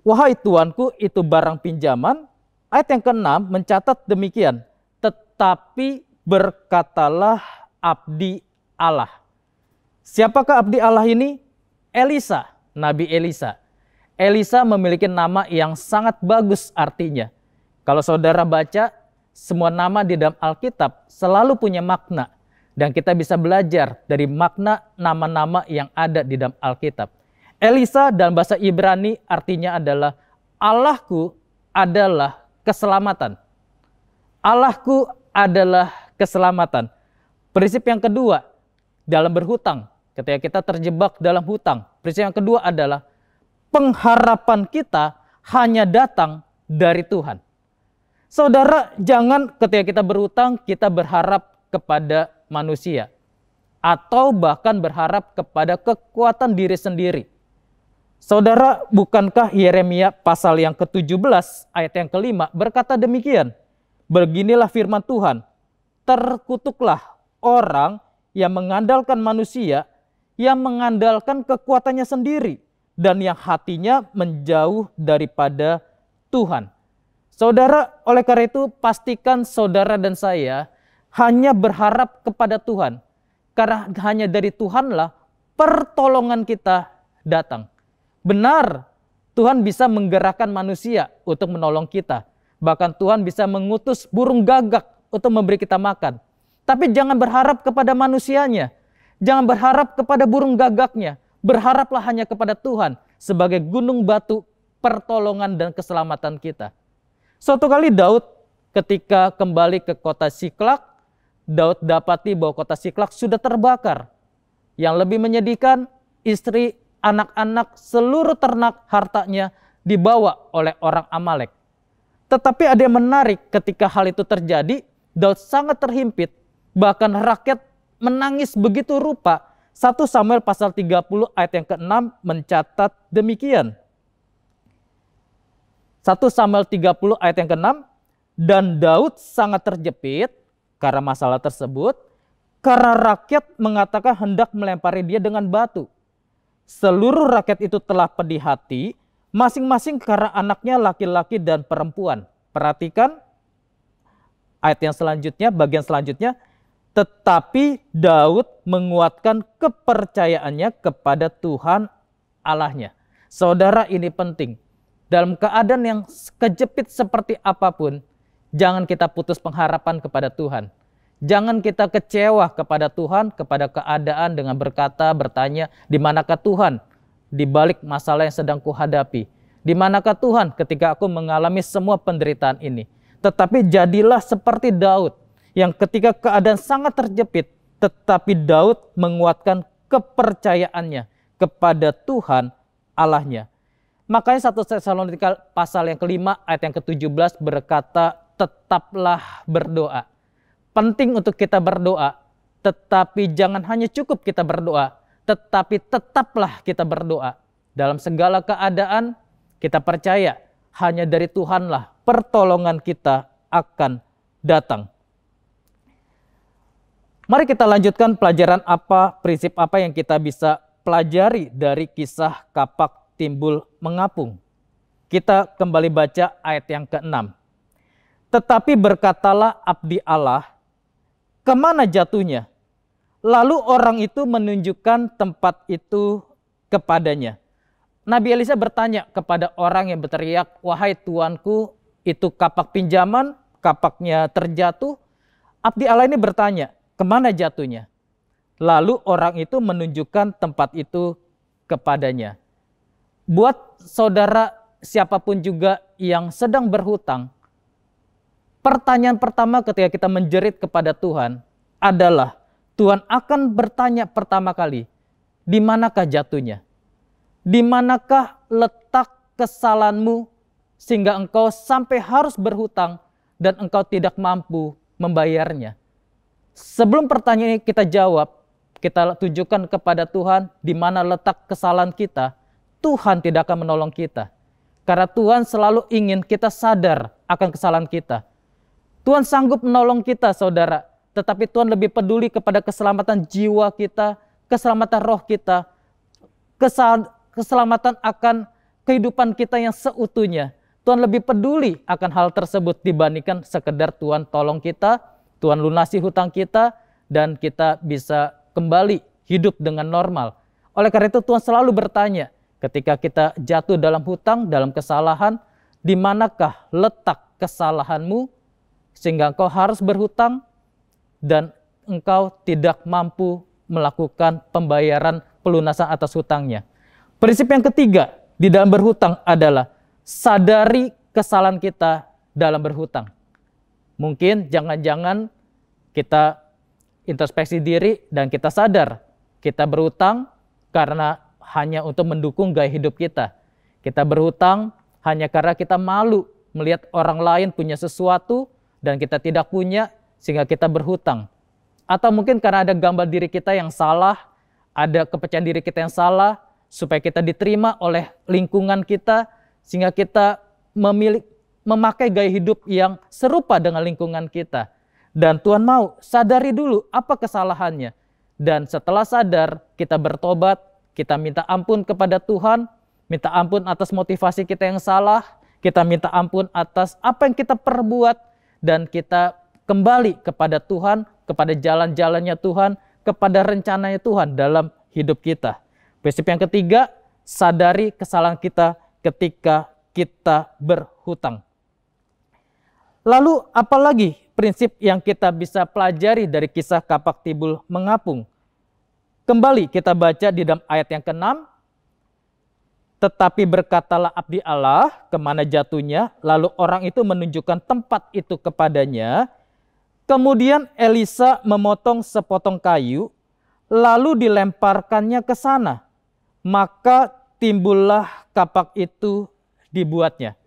wahai tuanku, itu barang pinjaman. Ayat yang ke-6 mencatat demikian. Tetapi berkatalah abdi Allah. Siapakah abdi Allah ini? Elisa, Nabi Elisa. Elisa memiliki nama yang sangat bagus artinya. Kalau saudara baca, semua nama di dalam Alkitab selalu punya makna. Dan kita bisa belajar dari makna nama-nama yang ada di dalam Alkitab. Elisa dalam bahasa Ibrani artinya adalah Allahku adalah keselamatan. Allahku adalah keselamatan. Prinsip yang kedua dalam berhutang, ketika kita terjebak dalam hutang, prinsip yang kedua adalah pengharapan kita hanya datang dari Tuhan. Saudara, jangan ketika kita berhutang kita berharap kepada manusia atau bahkan berharap kepada kekuatan diri sendiri. Saudara, bukankah Yeremia pasal yang ke-17 ayat yang ke-5 berkata demikian? Beginilah firman Tuhan, terkutuklah orang yang mengandalkan manusia, yang mengandalkan kekuatannya sendiri, dan yang hatinya menjauh daripada Tuhan. Saudara, oleh karena itu pastikan saudara dan saya hanya berharap kepada Tuhan. Karena hanya dari Tuhanlah pertolongan kita datang. Benar, Tuhan bisa menggerakkan manusia untuk menolong kita. Bahkan Tuhan bisa mengutus burung gagak untuk memberi kita makan. Tapi jangan berharap kepada manusianya. Jangan berharap kepada burung gagaknya. Berharaplah hanya kepada Tuhan sebagai gunung batu pertolongan dan keselamatan kita. Suatu kali Daud ketika kembali ke kota Siklak, Daud dapati bahwa kota Siklak sudah terbakar. Yang lebih menyedihkan, istri, anak-anak, seluruh ternak hartanya dibawa oleh orang Amalek. Tetapi ada yang menarik ketika hal itu terjadi, Daud sangat terhimpit. Bahkan rakyat menangis begitu rupa. 1 Samuel pasal 30 ayat yang ke-6 mencatat demikian. 1 Samuel 30 ayat yang ke-6, dan Daud sangat terjepit karena masalah tersebut, karena rakyat mengatakan hendak melempari dia dengan batu. Seluruh rakyat itu telah pedih hati, masing-masing karena anaknya laki-laki dan perempuan. Perhatikan ayat yang selanjutnya, bagian selanjutnya. Tetapi Daud menguatkan kepercayaannya kepada Tuhan Allahnya. Saudara, ini penting. Dalam keadaan yang kejepit seperti apapun, jangan kita putus pengharapan kepada Tuhan. Jangan kita kecewa kepada Tuhan, kepada keadaan dengan bertanya, di manakah Tuhan di balik masalah yang sedang kuhadapi? Di manakah Tuhan ketika aku mengalami semua penderitaan ini? Tetapi jadilah seperti Daud, yang ketika keadaan sangat terjepit, tetapi Daud menguatkan kepercayaannya kepada Tuhan Allahnya. Makanya 1 Tesalonika pasal yang ke-5 ayat yang ke-17 berkata, tetaplah berdoa. Penting untuk kita berdoa, tetapi jangan hanya cukup kita berdoa, tetapi tetaplah kita berdoa. Dalam segala keadaan kita percaya hanya dari Tuhanlah pertolongan kita akan datang. Mari kita lanjutkan pelajaran apa, prinsip apa yang kita bisa pelajari dari kisah kapak timbul mengapung. Kita kembali baca ayat yang ke-6. Tetapi berkatalah abdi Allah, kemana jatuhnya? Lalu orang itu menunjukkan tempat itu kepadanya. Nabi Elisa bertanya kepada orang yang berteriak, wahai tuanku, itu kapak pinjaman, kapaknya terjatuh. Abdi Allah ini bertanya, kemana jatuhnya? Lalu orang itu menunjukkan tempat itu kepadanya. Buat saudara siapapun juga yang sedang berhutang, pertanyaan pertama ketika kita menjerit kepada Tuhan, adalah Tuhan akan bertanya pertama kali, di manakah jatuhnya? Di manakah letak kesalahanmu sehingga engkau sampai harus berhutang dan engkau tidak mampu membayarnya? Sebelum pertanyaan ini kita jawab, kita tunjukkan kepada Tuhan di mana letak kesalahan kita. Tuhan tidak akan menolong kita. Karena Tuhan selalu ingin kita sadar akan kesalahan kita. Tuhan sanggup menolong kita, saudara. Tetapi Tuhan lebih peduli kepada keselamatan jiwa kita, keselamatan roh kita, keselamatan akan kehidupan kita yang seutuhnya. Tuhan lebih peduli akan hal tersebut dibandingkan sekedar Tuhan tolong kita, Tuhan lunasi hutang kita, dan kita bisa kembali hidup dengan normal. Oleh karena itu Tuhan selalu bertanya, ketika kita jatuh dalam hutang, dalam kesalahan, di manakah letak kesalahanmu sehingga engkau harus berhutang dan engkau tidak mampu melakukan pembayaran pelunasan atas hutangnya. Prinsip yang ketiga di dalam berhutang adalah sadari kesalahan kita dalam berhutang. Mungkin jangan-jangan kita introspeksi diri dan kita sadar kita berhutang karena hanya untuk mendukung gaya hidup kita. Kita berhutang hanya karena kita malu melihat orang lain punya sesuatu dan kita tidak punya sehingga kita berhutang. Atau mungkin karena ada gambar diri kita yang salah, ada kepercayaan diri kita yang salah, supaya kita diterima oleh lingkungan kita, sehingga kita memakai gaya hidup yang serupa dengan lingkungan kita. Dan Tuhan mau sadari dulu apa kesalahannya. Dan setelah sadar, kita bertobat, kita minta ampun kepada Tuhan, minta ampun atas motivasi kita yang salah, kita minta ampun atas apa yang kita perbuat, dan kita kembali kepada Tuhan, kepada jalan-jalannya Tuhan, kepada rencananya Tuhan dalam hidup kita. Prinsip yang ketiga, sadari kesalahan kita ketika kita berhutang. Lalu apalagi prinsip yang kita bisa pelajari dari kisah kapak timbul mengapung? Kembali kita baca di dalam ayat yang ke-6. Tetapi berkatalah abdi Allah, kemana jatuhnya, lalu orang itu menunjukkan tempat itu kepadanya. Kemudian Elisa memotong sepotong kayu, lalu dilemparkannya ke sana. Maka timbullah kapak itu dibuatnya.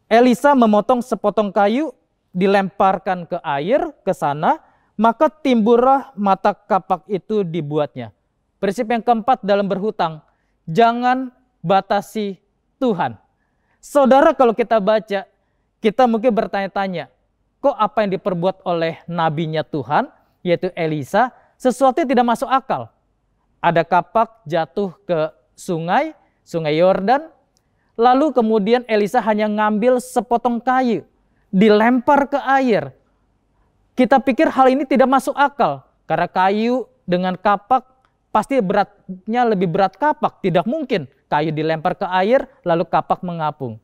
Elisa memotong sepotong kayu, dilemparkan ke air, ke sana, maka timbullah mata kapak itu dibuatnya. Prinsip yang keempat dalam berhutang, jangan batasi Tuhan. Saudara, kalau kita baca, kita mungkin bertanya-tanya, kok apa yang diperbuat oleh nabinya Tuhan, yaitu Elisa, sesuatu yang tidak masuk akal. Ada kapak jatuh ke sungai Yordan, lalu kemudian Elisa hanya ngambil sepotong kayu, dilempar ke air. Kita pikir hal ini tidak masuk akal, karena kayu dengan kapak pasti beratnya lebih berat kapak, tidak mungkin kayu dilempar ke air lalu kapak mengapung.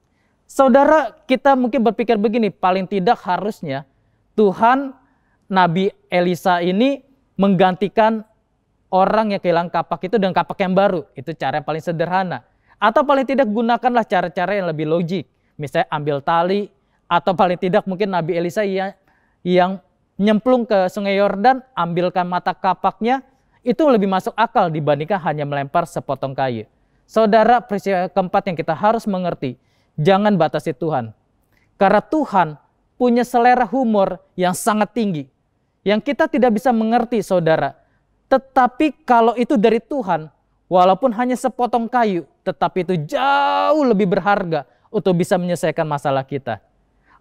Saudara, kita mungkin berpikir begini, paling tidak harusnya Tuhan, Nabi Elisa ini menggantikan orang yang kehilangan kapak itu dengan kapak yang baru. Itu cara yang paling sederhana. Atau paling tidak gunakanlah cara-cara yang lebih logik. Misalnya ambil tali, atau paling tidak mungkin Nabi Elisa yang nyemplung ke sungai Yordan, ambilkan mata kapaknya, itu lebih masuk akal dibandingkan hanya melempar sepotong kayu. Saudara, prinsip keempat yang kita harus mengerti, jangan batasi Tuhan. Karena Tuhan punya selera humor yang sangat tinggi. Yang kita tidak bisa mengerti, saudara. Tetapi kalau itu dari Tuhan, walaupun hanya sepotong kayu, tetapi itu jauh lebih berharga untuk bisa menyelesaikan masalah kita.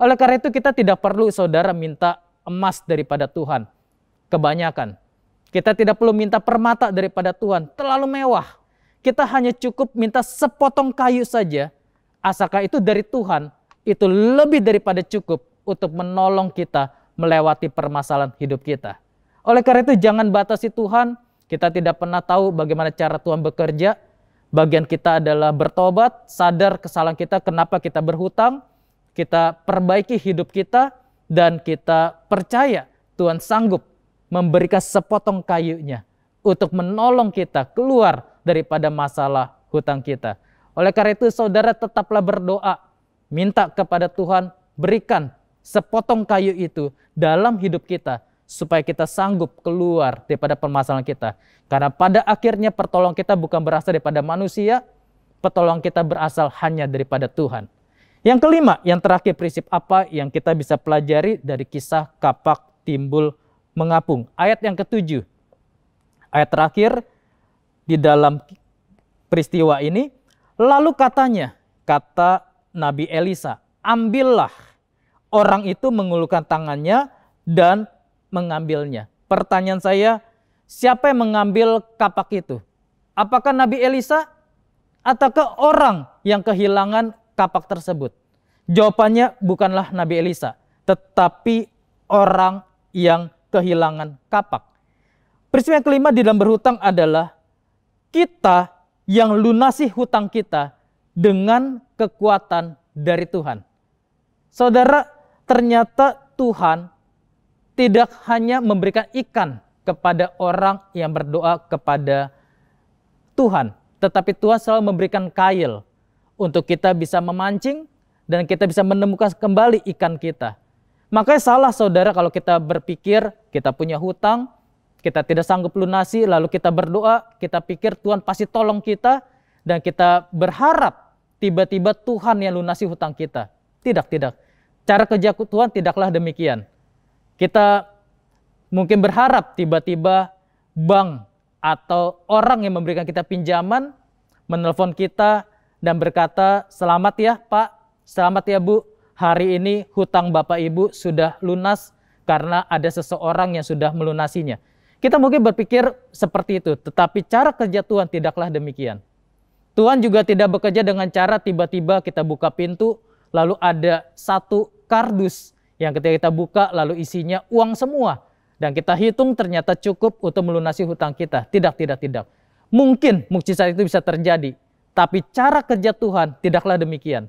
Oleh karena itu kita tidak perlu, saudara, minta emas daripada Tuhan. Kebanyakan. Kita tidak perlu minta permata daripada Tuhan. Terlalu mewah. Kita hanya cukup minta sepotong kayu saja. Asalkan itu dari Tuhan, itu lebih daripada cukup untuk menolong kita melewati permasalahan hidup kita. Oleh karena itu jangan batasi Tuhan. Kita tidak pernah tahu bagaimana cara Tuhan bekerja. Bagian kita adalah bertobat, sadar kesalahan kita, kenapa kita berhutang. Kita perbaiki hidup kita dan kita percaya Tuhan sanggup memberikan sepotong kayunya untuk menolong kita keluar daripada masalah hutang kita. Oleh karena itu saudara tetaplah berdoa, minta kepada Tuhan berikan sepotong kayu itu dalam hidup kita supaya kita sanggup keluar daripada permasalahan kita. Karena pada akhirnya pertolongan kita bukan berasal daripada manusia, pertolongan kita berasal hanya daripada Tuhan. Yang kelima, yang terakhir, prinsip apa yang kita bisa pelajari dari kisah kapak timbul mengapung. Ayat yang ke-7. Ayat terakhir di dalam peristiwa ini, lalu katanya, kata Nabi Elisa, ambillah. Orang itu mengulurkan tangannya dan mengambilnya. Pertanyaan saya, siapa yang mengambil kapak itu? Apakah Nabi Elisa ataukah orang yang kehilangan kapak tersebut? Jawabannya bukanlah Nabi Elisa, tetapi orang yang kehilangan kapak. Peristiwa yang kelima di dalam berhutang adalah kita yang lunasi hutang kita dengan kekuatan dari Tuhan. Saudara, ternyata Tuhan tidak hanya memberikan ikan kepada orang yang berdoa kepada Tuhan, tetapi Tuhan selalu memberikan kail untuk kita bisa memancing dan kita bisa menemukan kembali ikan kita. Makanya salah saudara kalau kita berpikir kita punya hutang, kita tidak sanggup lunasi, lalu kita berdoa, kita pikir Tuhan pasti tolong kita, dan kita berharap tiba-tiba Tuhan yang lunasi hutang kita. Tidak. Cara kerja Tuhan tidaklah demikian. Kita mungkin berharap tiba-tiba bank atau orang yang memberikan kita pinjaman menelpon kita dan berkata, selamat ya Pak, selamat ya Bu, hari ini hutang Bapak Ibu sudah lunas karena ada seseorang yang sudah melunasinya. Kita mungkin berpikir seperti itu, tetapi cara kerja Tuhan tidaklah demikian. Tuhan juga tidak bekerja dengan cara tiba-tiba kita buka pintu, lalu ada satu kardus yang ketika kita buka lalu isinya uang semua. Dan kita hitung ternyata cukup untuk melunasi hutang kita. Tidak. Mungkin mukjizat itu bisa terjadi, tapi cara kerja Tuhan tidaklah demikian.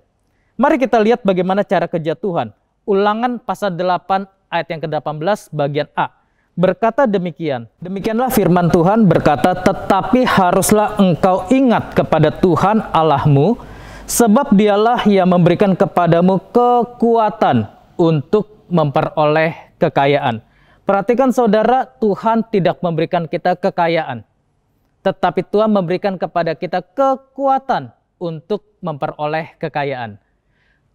Mari kita lihat bagaimana cara kerja Tuhan. Ulangan pasal 8 ayat yang ke-18 bagian A. Berkata demikian, demikianlah firman Tuhan berkata, tetapi haruslah engkau ingat kepada Tuhan Allahmu, sebab dialah yang memberikan kepadamu kekuatan untuk memperoleh kekayaan. Perhatikan saudara, Tuhan tidak memberikan kita kekayaan, tetapi Tuhan memberikan kepada kita kekuatan untuk memperoleh kekayaan.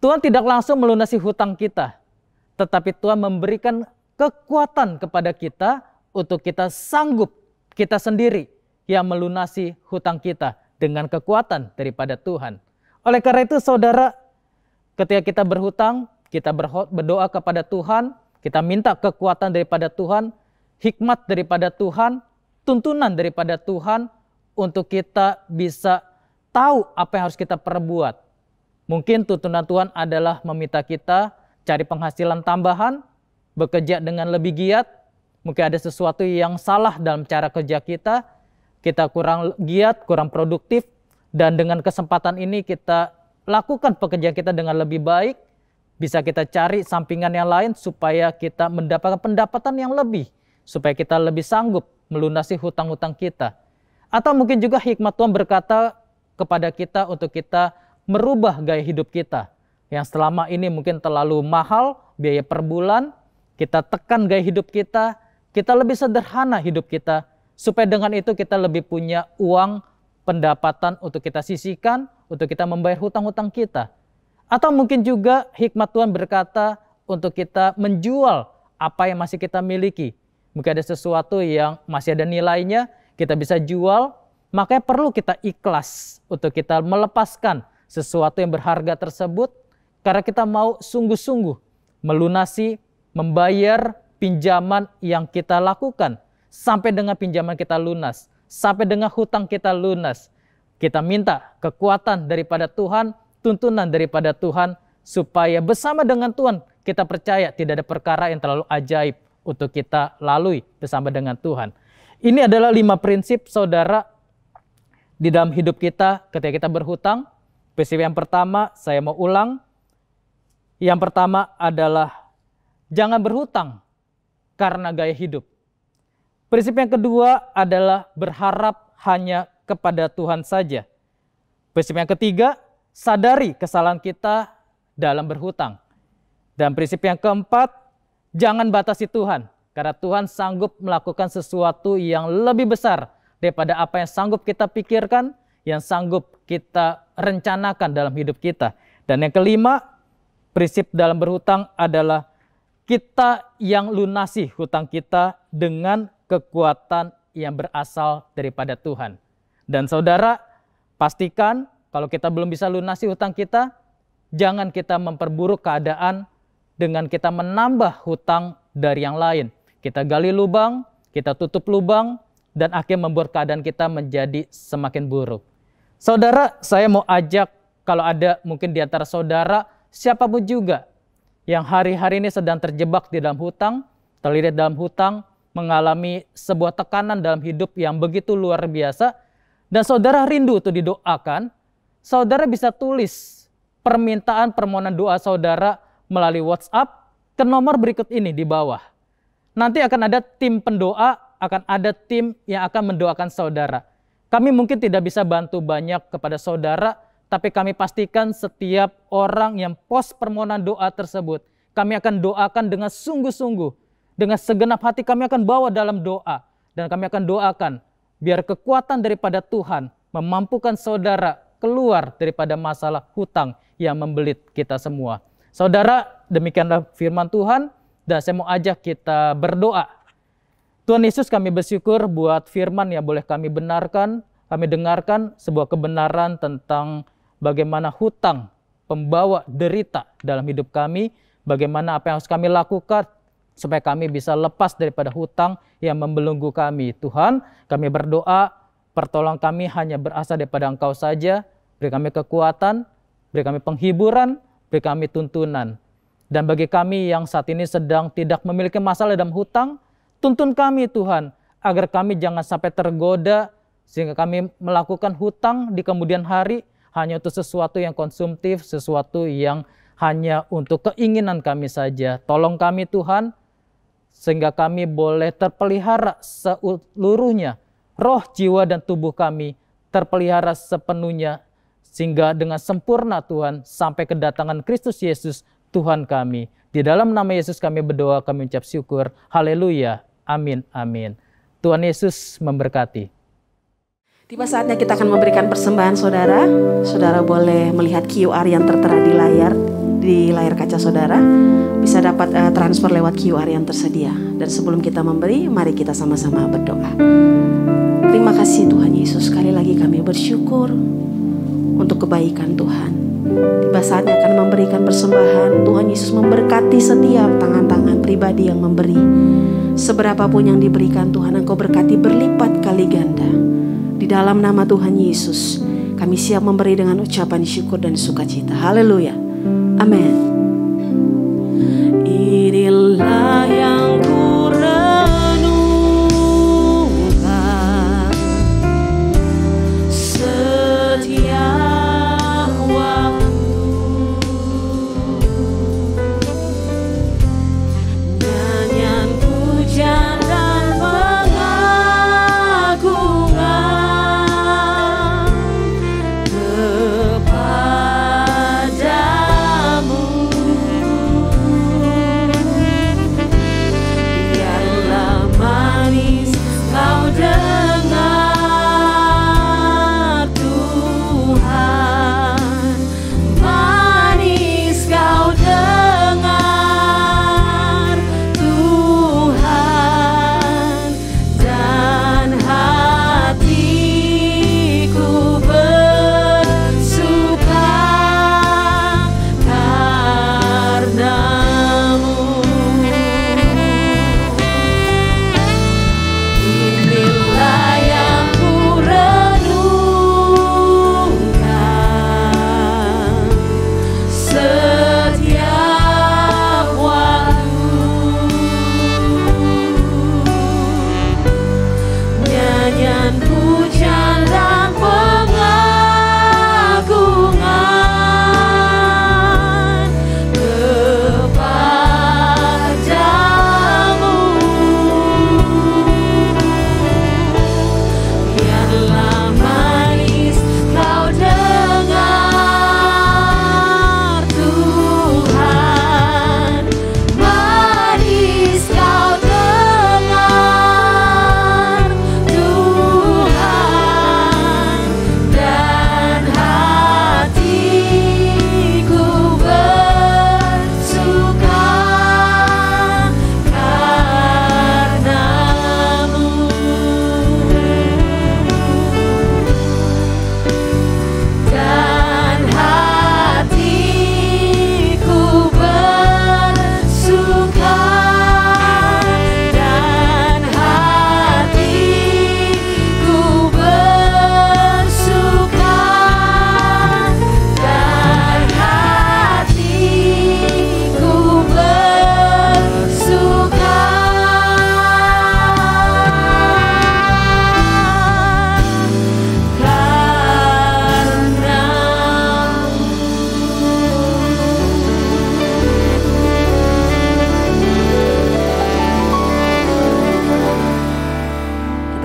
Tuhan tidak langsung melunasi hutang kita, tetapi Tuhan memberikan kekuatan kepada kita untuk kita sanggup kita sendiri yang melunasi hutang kita dengan kekuatan daripada Tuhan. Oleh karena itu saudara, ketika kita berhutang, kita berdoa kepada Tuhan, kita minta kekuatan daripada Tuhan, hikmat daripada Tuhan, tuntunan daripada Tuhan untuk kita bisa tahu apa yang harus kita perbuat. Mungkin tuntunan Tuhan adalah meminta kita cari penghasilan tambahan, bekerja dengan lebih giat. Mungkin ada sesuatu yang salah dalam cara kerja kita kurang giat, kurang produktif, dan dengan kesempatan ini kita lakukan pekerjaan kita dengan lebih baik. Bisa kita cari sampingan yang lain supaya kita mendapatkan pendapatan yang lebih, supaya kita lebih sanggup melunasi hutang-hutang kita. Atau mungkin juga hikmat Tuhan berkata kepada kita untuk kita merubah gaya hidup kita yang selama ini mungkin terlalu mahal, biaya per bulan. Kita tekan gaya hidup kita lebih sederhana hidup kita, supaya dengan itu kita lebih punya uang, pendapatan untuk kita sisihkan, untuk kita membayar hutang-hutang kita. Atau mungkin juga hikmat Tuhan berkata untuk kita menjual apa yang masih kita miliki. Mungkin ada sesuatu yang masih ada nilainya, kita bisa jual, makanya perlu kita ikhlas untuk kita melepaskan sesuatu yang berharga tersebut, karena kita mau sungguh-sungguh melunasi, membayar pinjaman yang kita lakukan, sampai dengan pinjaman kita lunas, sampai dengan hutang kita lunas. Kita minta kekuatan daripada Tuhan, tuntunan daripada Tuhan, supaya bersama dengan Tuhan kita percaya tidak ada perkara yang terlalu ajaib untuk kita lalui bersama dengan Tuhan. Ini adalah 5 prinsip saudara di dalam hidup kita ketika kita berhutang. Prinsip yang pertama saya mau ulang. Yang pertama adalah jangan berhutang karena gaya hidup. Prinsip yang kedua adalah berharap hanya kepada Tuhan saja. Prinsip yang ketiga, sadari kesalahan kita dalam berhutang. Dan prinsip yang keempat, jangan batasi Tuhan. Karena Tuhan sanggup melakukan sesuatu yang lebih besar daripada apa yang sanggup kita pikirkan, yang sanggup kita rencanakan dalam hidup kita. Dan yang kelima, prinsip dalam berhutang adalah kita yang lunasi hutang kita dengan kekuatan yang berasal daripada Tuhan. Dan saudara, pastikan kalau kita belum bisa lunasi hutang kita, jangan kita memperburuk keadaan dengan kita menambah hutang dari yang lain. Kita gali lubang, kita tutup lubang, dan akhirnya membuat keadaan kita menjadi semakin buruk. Saudara, saya mau ajak kalau ada mungkin di antara saudara, siapapun juga yang hari-hari ini sedang terjebak di dalam hutang, terlilit dalam hutang, mengalami sebuah tekanan dalam hidup yang begitu luar biasa, dan saudara rindu untuk didoakan, saudara bisa tulis permohonan doa saudara melalui WhatsApp ke nomor berikut ini di bawah. Nanti akan ada tim pendoa, akan ada tim yang akan mendoakan saudara. Kami mungkin tidak bisa bantu banyak kepada saudara, tapi kami pastikan setiap orang yang post permohonan doa tersebut, kami akan doakan dengan sungguh-sungguh. Dengan segenap hati kami akan bawa dalam doa. Dan kami akan doakan biar kekuatan daripada Tuhan memampukan saudara keluar daripada masalah hutang yang membelit kita semua. Saudara, demikianlah firman Tuhan. Dan saya mau ajak kita berdoa. Tuhan Yesus, kami bersyukur buat firman yang boleh kami benarkan. Kami dengarkan sebuah kebenaran tentang bagaimana hutang pembawa derita dalam hidup kami. Bagaimana apa yang harus kami lakukan supaya kami bisa lepas daripada hutang yang membelenggu kami. Tuhan, kami berdoa, pertolongan kami hanya berasal daripada Engkau saja. Beri kami kekuatan, beri kami penghiburan, beri kami tuntunan. Dan bagi kami yang saat ini sedang tidak memiliki masalah dalam hutang, tuntun kami Tuhan, agar kami jangan sampai tergoda, sehingga kami melakukan hutang di kemudian hari, hanya untuk sesuatu yang konsumtif, sesuatu yang hanya untuk keinginan kami saja. Tolong kami Tuhan, sehingga kami boleh terpelihara seluruhnya. Roh, jiwa, dan tubuh kami terpelihara sepenuhnya, sehingga dengan sempurna Tuhan, sampai kedatangan Kristus Yesus, Tuhan kami. Di dalam nama Yesus kami berdoa, kami ucap syukur. Haleluya. Amin. Amin. Tuhan Yesus memberkati. Tiba saatnya kita akan memberikan persembahan saudara. Saudara boleh melihat QR yang tertera di layar kaca saudara. Bisa dapat transfer lewat QR yang tersedia. Dan sebelum kita memberi, mari kita sama-sama berdoa. Terima kasih Tuhan Yesus. Sekali lagi kami bersyukur untuk kebaikan Tuhan. Tiba saatnya akan memberikan persembahan. Tuhan Yesus memberkati setiap tangan-tangan pribadi yang memberi. Seberapapun yang diberikan Tuhan, Engkau berkati berlipat kali ganda. Di dalam nama Tuhan Yesus, kami siap memberi dengan ucapan syukur dan sukacita. Haleluya. Amin. Inilah yang ku renungkan setiap waktu, nyanyian pujian dan pengagungan kepadamu.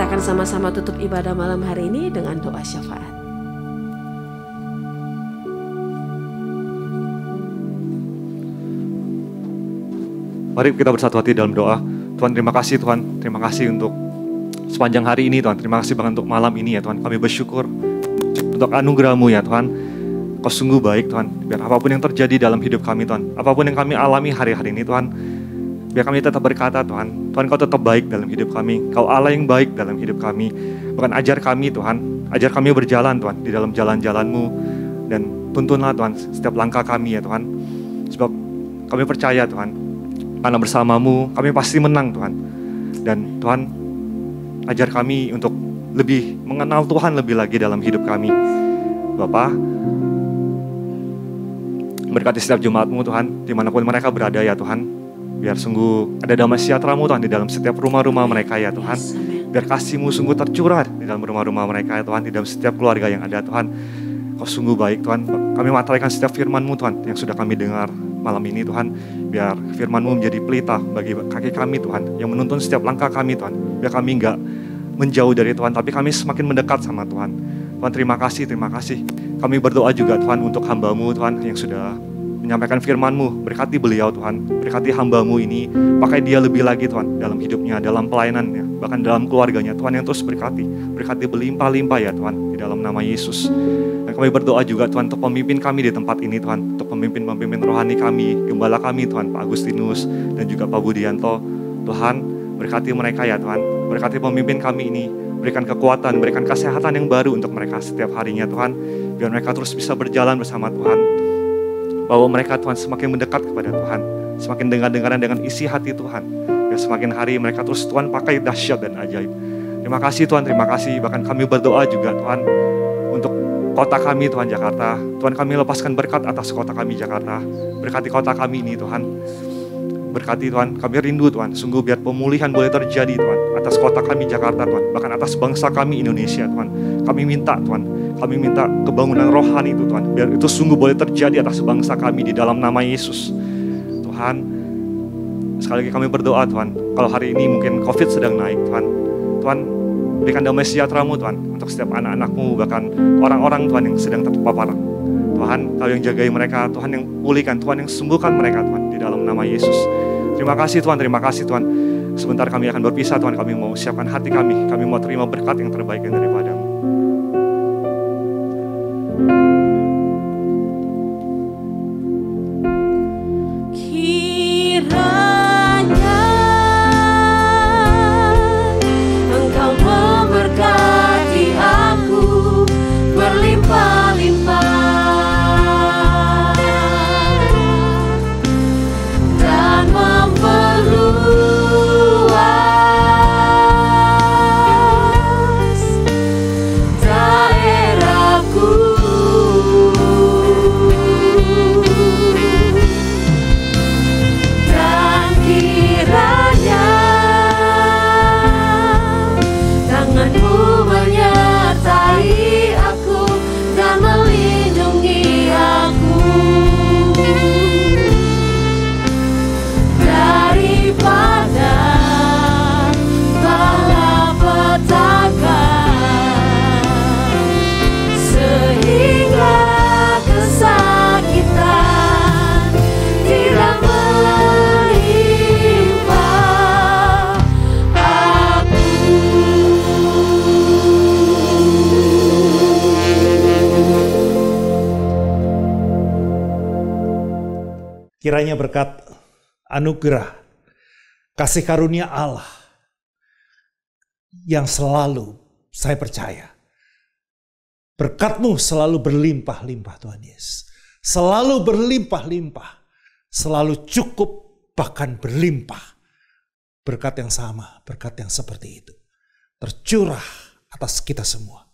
Kita akan sama-sama tutup ibadah malam hari ini dengan doa syafaat. Mari kita bersatu hati dalam doa. Tuhan, terima kasih Tuhan. Terima kasih untuk sepanjang hari ini Tuhan. Terima kasih bahkan untuk malam ini ya Tuhan. Kami bersyukur untuk anugerah-Mu ya Tuhan. Kau sungguh baik Tuhan. Biar apapun yang terjadi dalam hidup kami Tuhan. Apapun yang kami alami hari-hari ini Tuhan. Biar kami tetap berkata Tuhan. Tuhan, Kau tetap baik dalam hidup kami. Kau Allah yang baik dalam hidup kami. Bahkan ajar kami Tuhan. Ajar kami berjalan Tuhan. Di dalam jalan-jalan-Mu. Dan tuntunlah Tuhan setiap langkah kami ya Tuhan. Sebab kami percaya Tuhan. Karena bersama-Mu kami pasti menang Tuhan. Dan Tuhan, ajar kami untuk lebih mengenal Tuhan lebih lagi dalam hidup kami. Bapa, berkati setiap jemaat-Mu Tuhan, dimanapun mereka berada ya Tuhan. Biar sungguh ada damai sejahtera-Mu Tuhan di dalam setiap rumah-rumah mereka ya Tuhan. Biar kasih-Mu sungguh tercurah di dalam rumah-rumah mereka ya Tuhan. Di dalam setiap keluarga yang ada Tuhan. Kau sungguh baik Tuhan. Kami materaikan setiap firman-Mu Tuhan yang sudah kami dengar malam ini Tuhan. Biar firman-Mu menjadi pelita bagi kaki kami Tuhan, yang menuntun setiap langkah kami Tuhan. Biar kami enggak menjauh dari Tuhan, tapi kami semakin mendekat sama Tuhan. Tuhan, terima kasih, terima kasih. Kami berdoa juga Tuhan untuk hamba-Mu Tuhan yang sudah menyampaikan firman-Mu. Berkati beliau Tuhan, berkati hamba-Mu ini, pakai dia lebih lagi Tuhan dalam hidupnya, dalam pelayanannya, bahkan dalam keluarganya Tuhan, yang terus berkati berlimpah-limpah ya Tuhan, di dalam nama Yesus. Dan kami berdoa juga Tuhan untuk pemimpin kami di tempat ini Tuhan, untuk pemimpin rohani kami, gembala kami Tuhan, Pak Agustinus dan juga Pak Budianto. Tuhan, berkati mereka ya Tuhan, berkati pemimpin kami ini, berikan kekuatan, berikan kesehatan yang baru untuk mereka setiap harinya Tuhan, biar mereka terus bisa berjalan bersama Tuhan. Bahwa mereka Tuhan semakin mendekat kepada Tuhan, semakin dengar-dengaran dengan isi hati Tuhan, biar semakin hari mereka terus Tuhan pakai dahsyat dan ajaib. Terima kasih Tuhan, terima kasih. Bahkan kami berdoa juga Tuhan untuk kota kami Tuhan, Jakarta. Tuhan, kami lepaskan berkat atas kota kami Jakarta. Berkati kota kami ini Tuhan. Berkati Tuhan, kami rindu Tuhan. Sungguh biar pemulihan boleh terjadi Tuhan atas kota kami Jakarta Tuhan. Bahkan atas bangsa kami Indonesia Tuhan. Kami minta Tuhan, kami minta kebangunan rohani itu Tuhan. Biar itu sungguh boleh terjadi atas bangsa kami di dalam nama Yesus. Tuhan, sekali lagi kami berdoa Tuhan. Kalau hari ini mungkin COVID sedang naik Tuhan. Tuhan, berikan damai sejahtera-Mu Tuhan untuk setiap anak-anak-Mu, bahkan orang-orang Tuhan yang sedang terpapar. Tuhan, Kau yang jagai mereka, Tuhan yang pulihkan, Tuhan yang sembuhkan mereka Tuhan, di dalam nama Yesus. Terima kasih Tuhan, terima kasih Tuhan. Sebentar kami akan berpisah Tuhan, kami mau siapkan hati kami mau terima berkat yang terbaik daripada-Mu. Kiranya berkat anugerah, kasih karunia Allah yang selalu saya percaya. Berkat-Mu selalu berlimpah-limpah Tuhan Yesus. Selalu berlimpah-limpah. Selalu cukup, bahkan berlimpah. Berkat yang sama, berkat yang seperti itu. Tercurah atas kita semua.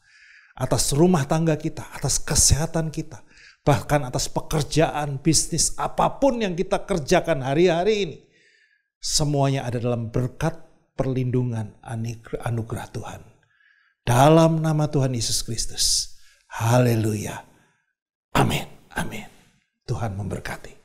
Atas rumah tangga kita, atas kesehatan kita. Bahkan atas pekerjaan, bisnis, apapun yang kita kerjakan hari-hari ini. Semuanya ada dalam berkat perlindungan anugerah Tuhan. Dalam nama Tuhan Yesus Kristus. Haleluya. Amin. Amin. Tuhan memberkati.